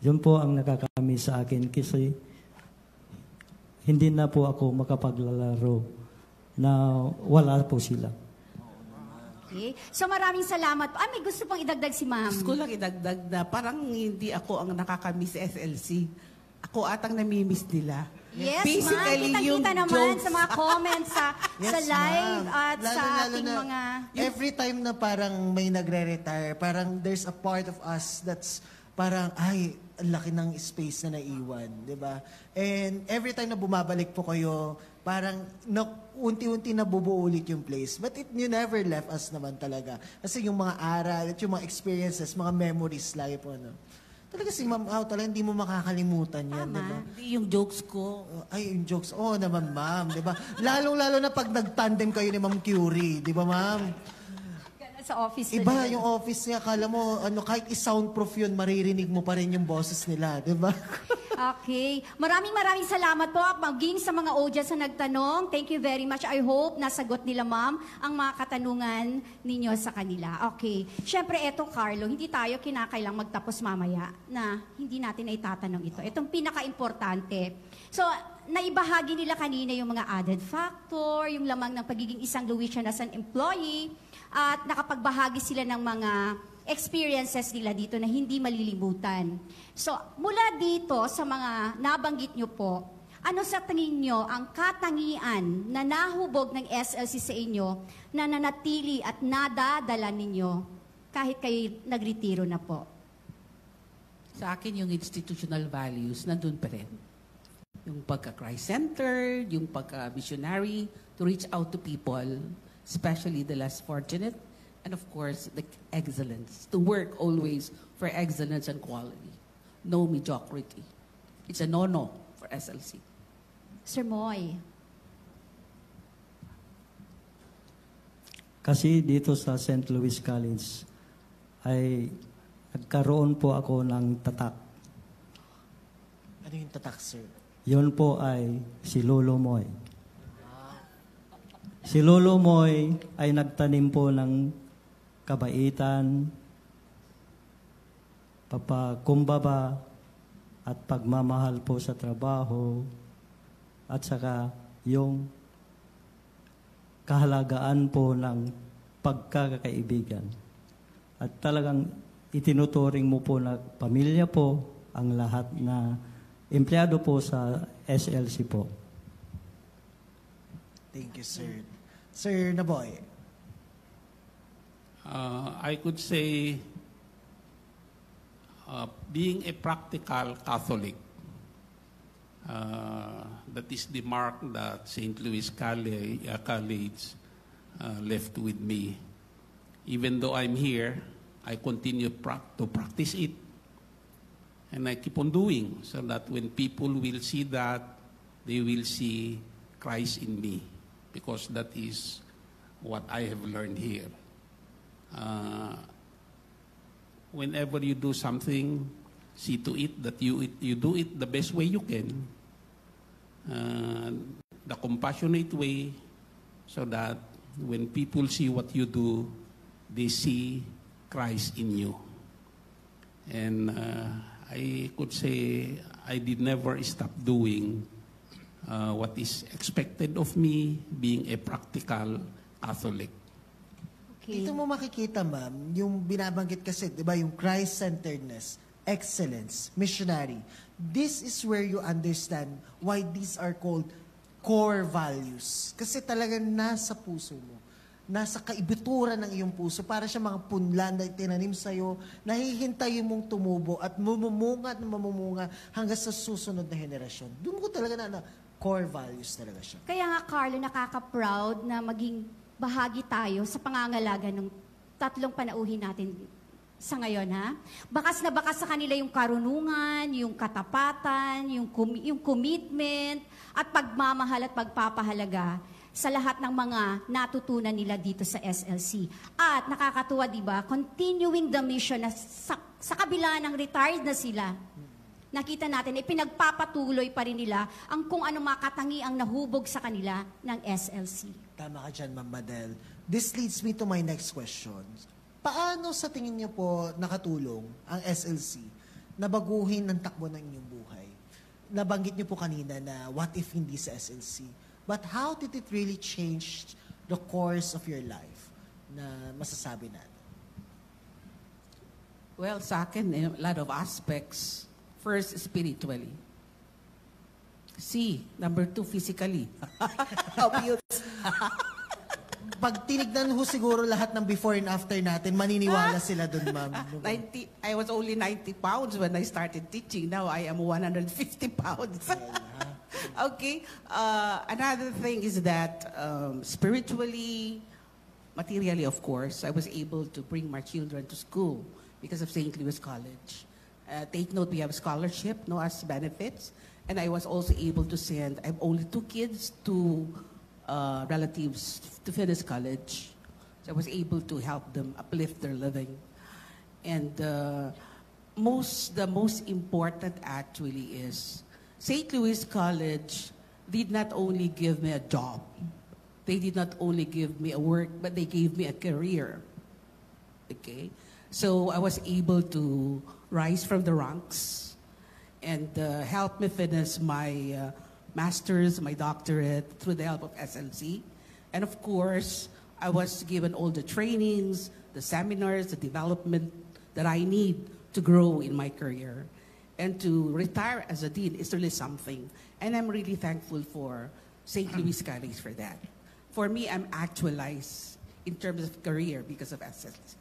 Yun po ang nakakami sa akin kasi hindi na po ako makapaglalaro na wala po sila. Okay. So maraming salamat po. May gusto pang idagdag si ma'am. Gusto ko lang idagdag na parang hindi ako ang nakakamiss sa SLC. Ako atang namimiss nila. Yes, Basically, ma'am. yung Kita-kita naman jokes. sa mga comments sa live ma'am. at sa Lalo ating na, mga... Every time na parang may nagre-retire, parang there's a part of us that's parang, ay, ang laki ng space na naiwan, di ba? And every time na bumabalik po kayo, parang unti-unti nabubuo ulit yung place. But you never left us naman talaga. Kasi yung mga aral at yung mga experiences, mga memories lagi po, no? Talaga si Ma'am Au, talaga hindi mo makakalimutan yan, di ba? Yung jokes ko. Ay, yung jokes. Oo naman, ma'am, di ba? Lalong-lalo na pag nag-tandem kayo ni Ma'am Curie, di ba, ma'am? Sa office Iba nila. yung office niya. Akala mo, kahit i-soundproof yun, maririnig mo pa rin yung boses nila, di ba? Okay. Maraming salamat po maging sa mga audience na nagtanong. Thank you very much. I hope nasagot nila, ma'am, ang mga katanungan ninyo sa kanila. Okay. Siyempre, eto, Carlo, hindi tayo kinakailang magtapos mamaya na hindi natin na itatanong ito. Itong pinaka-importante. So, naibahagi nila kanina yung mga added factor, yung lamang ng pagiging isang Louisian as an employee, at nakapagbahagi sila ng mga experiences nila dito na hindi malilimutan. So, mula dito sa mga nabanggit nyo po, ano sa tingin nyo ang katangian na nahubog ng SLC sa inyo na nanatili at nadadala ninyo kahit kayo nagretiro na po? Sa akin, yung institutional values, nandun pa rin. Yung pagka-Christ-centered, yung pagka-missionary, to reach out to people, especially the less fortunate, and of course, the excellence. To work always for excellence and quality. No mediocrity. It's a no-no for SLC. Sir Moy. Kasi dito sa St. Louis College ay nagkaroon po ako ng tatak. Ano yung tatak, sir? Yun po ay si Lolo Moy. Si Lolo Moy ay nagtanim po ng kabaitan, papakumbaba, at pagmamahal po sa trabaho, at saka yung kahalagaan po ng pagkakaibigan. At talagang itinuturing mo po na pamilya po ang lahat na empleyado po sa SLC po. Thank you, sir. Sir Naboy. I could say being a practical Catholic, that is the mark that St. Louis College left with me. Even though I'm here, I continue to practice it. And I keep on doing so that when people will see that, they will see Christ in me. Because that is what I have learned here. Whenever you do something, see to it that you do it the best way you can, the compassionate way, so that when people see what you do, they see Christ in you. And I could say I did never stop doing what is expected of me, being a practical Catholic. Dito mo makikita, ma'am, yung binabanggit kasi, di ba, yung Christ-centeredness, excellence, missionary. This is where you understand why these are called core values. Kasi talagang nasa puso mo, nasa kaibuturan ng iyong puso, para siya mga punlan na tinanim sa'yo, nahihintayin mong tumubo at mamumunga hanggang sa susunod na henerasyon. Doon ko talaga na core values talaga siya. Kaya nga, Carlo, nakaka-proud na maging bahagi tayo sa pangangalaga ng tatlong panauhin natin sa ngayon, ha? Bakas na bakas sa kanila yung karunungan, yung katapatan, yung commitment, at pagmamahal at pagpapahalaga sa lahat ng mga natutunan nila dito sa SLC. At nakakatuwa, di ba? Continuing the mission na sa kabila ng retired na sila, nakita natin, pinagpapatuloy pa rin nila ang kung ano makatangi ang nahubog sa kanila ng SLC. Tama ka dyan, Ma'am Madel. This leads me to my next question. paano sa tingin niyo po nakatulong ang SLC na baguhin ng takbo ng inyong buhay? Nabanggit niyo po kanina na what if hindi sa SLC? But how did it really change the course of your life na masasabi natin? Well, sa akin, a lot of aspects. First, spiritually. C, number 2, physically. Obvious. Pag tinignan ho siguro lahat ng before and after natin, maniniwala sila dun, ma'am. I was only 90 pounds when I started teaching. Now I am 150 pounds. Okay. Another thing is that spiritually, materially, of course, I was able to bring my children to school because of St. Louis College. Take note, we have scholarship, no as benefits. And I was also able to send, I have only 2 kids, 2 relatives to finish college. So I was able to help them uplift their living. And the most important actually is St. Louis College did not only give me a job. They did not only give me a work, but they gave me a career. Okay? So I was able to rise from the ranks and help me finish my master's, my doctorate through the help of SLC. And of course, I was given all the trainings, the seminars, the development that I need to grow in my career. And to retire as a dean is really something. And I'm really thankful for St. Louis College for that. For me, I'm actualized in terms of career because of SLC.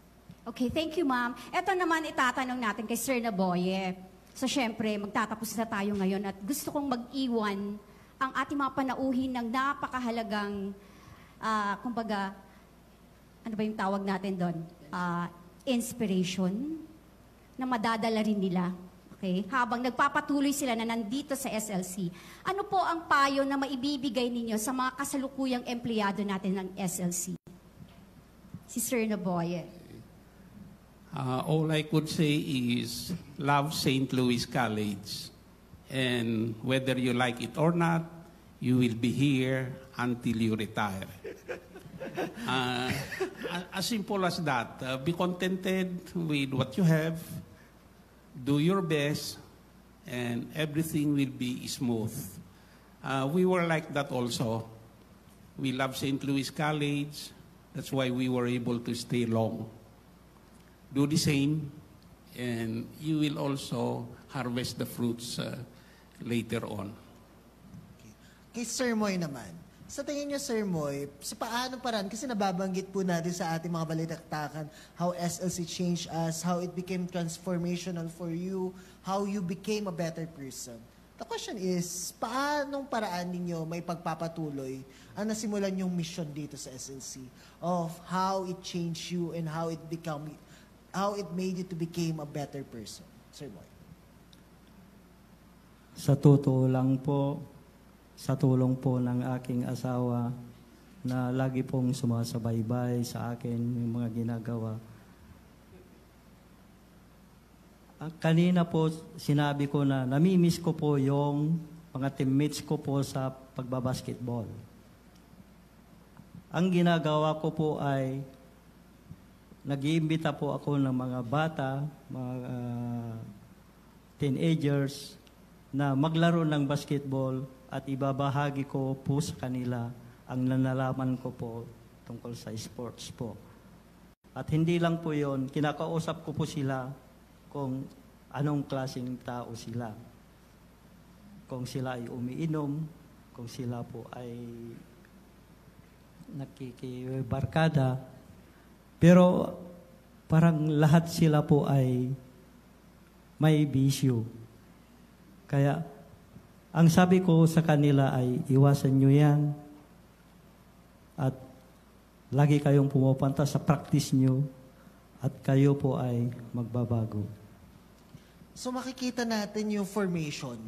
Okay, thank you, ma'am. Ito naman itatanong natin kay Sir Naboye. So, syempre, magtatapos na tayo ngayon at gusto kong mag-iwan ang ating mga panauhin ng napakahalagang, kumbaga, ano ba yung tawag natin doon? Inspiration na madadala rin nila. Okay? Habang nagpapatuloy sila na nandito sa SLC. Ano po ang payo na maibibigay ninyo sa mga kasalukuyang empleyado natin ng SLC? Si Sir Naboye. All I could say is love St. Louis College. And whether you like it or not, you will be here until you retire. As simple as that. Be contented with what you have. Do your best. And everything will be smooth. We were like that also. We love St. Louis College. That's why we were able to stay long. Do the same, and you will also harvest the fruits later on. Kay Sir Moy naman, sa tingin niyo, Sir Moy, sa paano paraan, kasi nababanggit po natin sa ating mga balitaktakan, how SLC changed us, how it became transformational for you, how you became a better person. The question is, paanong paraan ninyo may pagpapatuloy ang nasimulan yung mission dito sa SLC of how it changed you and how it made you to become a better person? Sir Moy. Sa totoo lang po, sa tulong po ng aking asawa na lagi pong sumasabaybay sa akin yung mga ginagawa. Kanina po sinabi ko na namimiss ko po yung mga teammates ko po sa pagbabasketball. Ang ginagawa ko po ay nag-iimbita po ako ng mga bata, mga teenagers na maglaro ng basketball at ibabahagi ko po sa kanila ang nanalaman ko po tungkol sa sports po. At hindi lang po yon, kinakausap ko po sila kung anong klaseng tao sila. Kung sila ay umiinom, kung sila po ay nakikibarkada. Pero parang lahat sila po ay may bisyo. Kaya ang sabi ko sa kanila ay iwasan nyo yan at lagi kayong pumupunta sa practice nyo at kayo po ay magbabago. So makikita natin yung formation.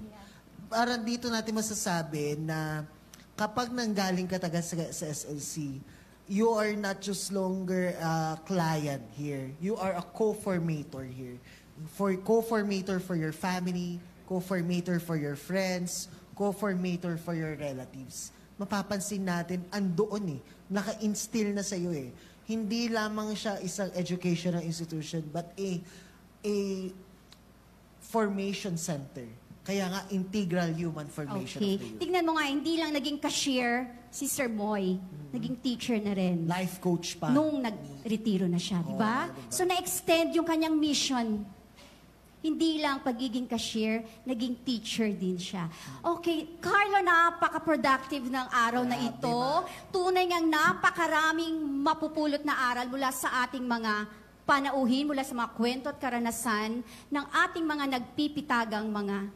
Parang dito natin masasabi na kapag nanggaling ka taga sa SLC, you are not just longer a client here. You are a co-formator here. Co-formator for your family, co-formator for your friends, co-formator for your relatives. Mapapansin natin, andoon naka-instill na sa'yo . hindi lamang siya isang educational institution, but a formation center. Kaya nga, integral human formation of the youth. Tignan mo nga, hindi lang naging cashier si Sir Moy, naging teacher na rin. Life coach pa. Nung nag-retiro na siya, di ba? diba? So na-extend yung kanyang mission. Hindi lang pagiging cashier, naging teacher din siya. Okay, Carlo, napaka-productive ng araw na ito. Tunay ngang napakaraming mapupulot na aral mula sa ating mga panauhin, mula sa mga kwento at karanasan ng ating mga nagpipitagang mga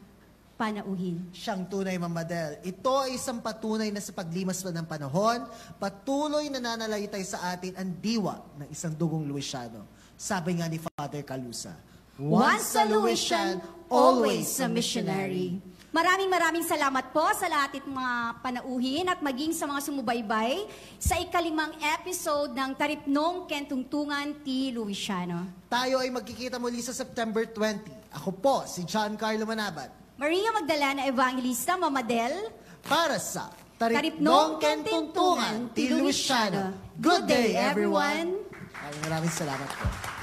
panauhin. Siyang tunay, Ma'am Madel. Ito ay isang patunay na sa paglimas pa ng panahon, patuloy na nananalaytay sa atin ang diwa ng isang dugong Luisiano. Sabi nga ni Father Calusa, once a Luisian, always a missionary. Maraming salamat po sa lahat ng mga panauhin at maging sa mga sumubaybay sa ika-5 episode ng Taripnong Kentungtungan T. Luisiano. Tayo ay magkikita muli sa September 20. Ako po, si John Carlo Manabat. Maria Magdalena Evangelista, Mamadel. Para sa Taripnong Kentungtungan T. Luisiano. Good day, everyone! Maraming salamat po.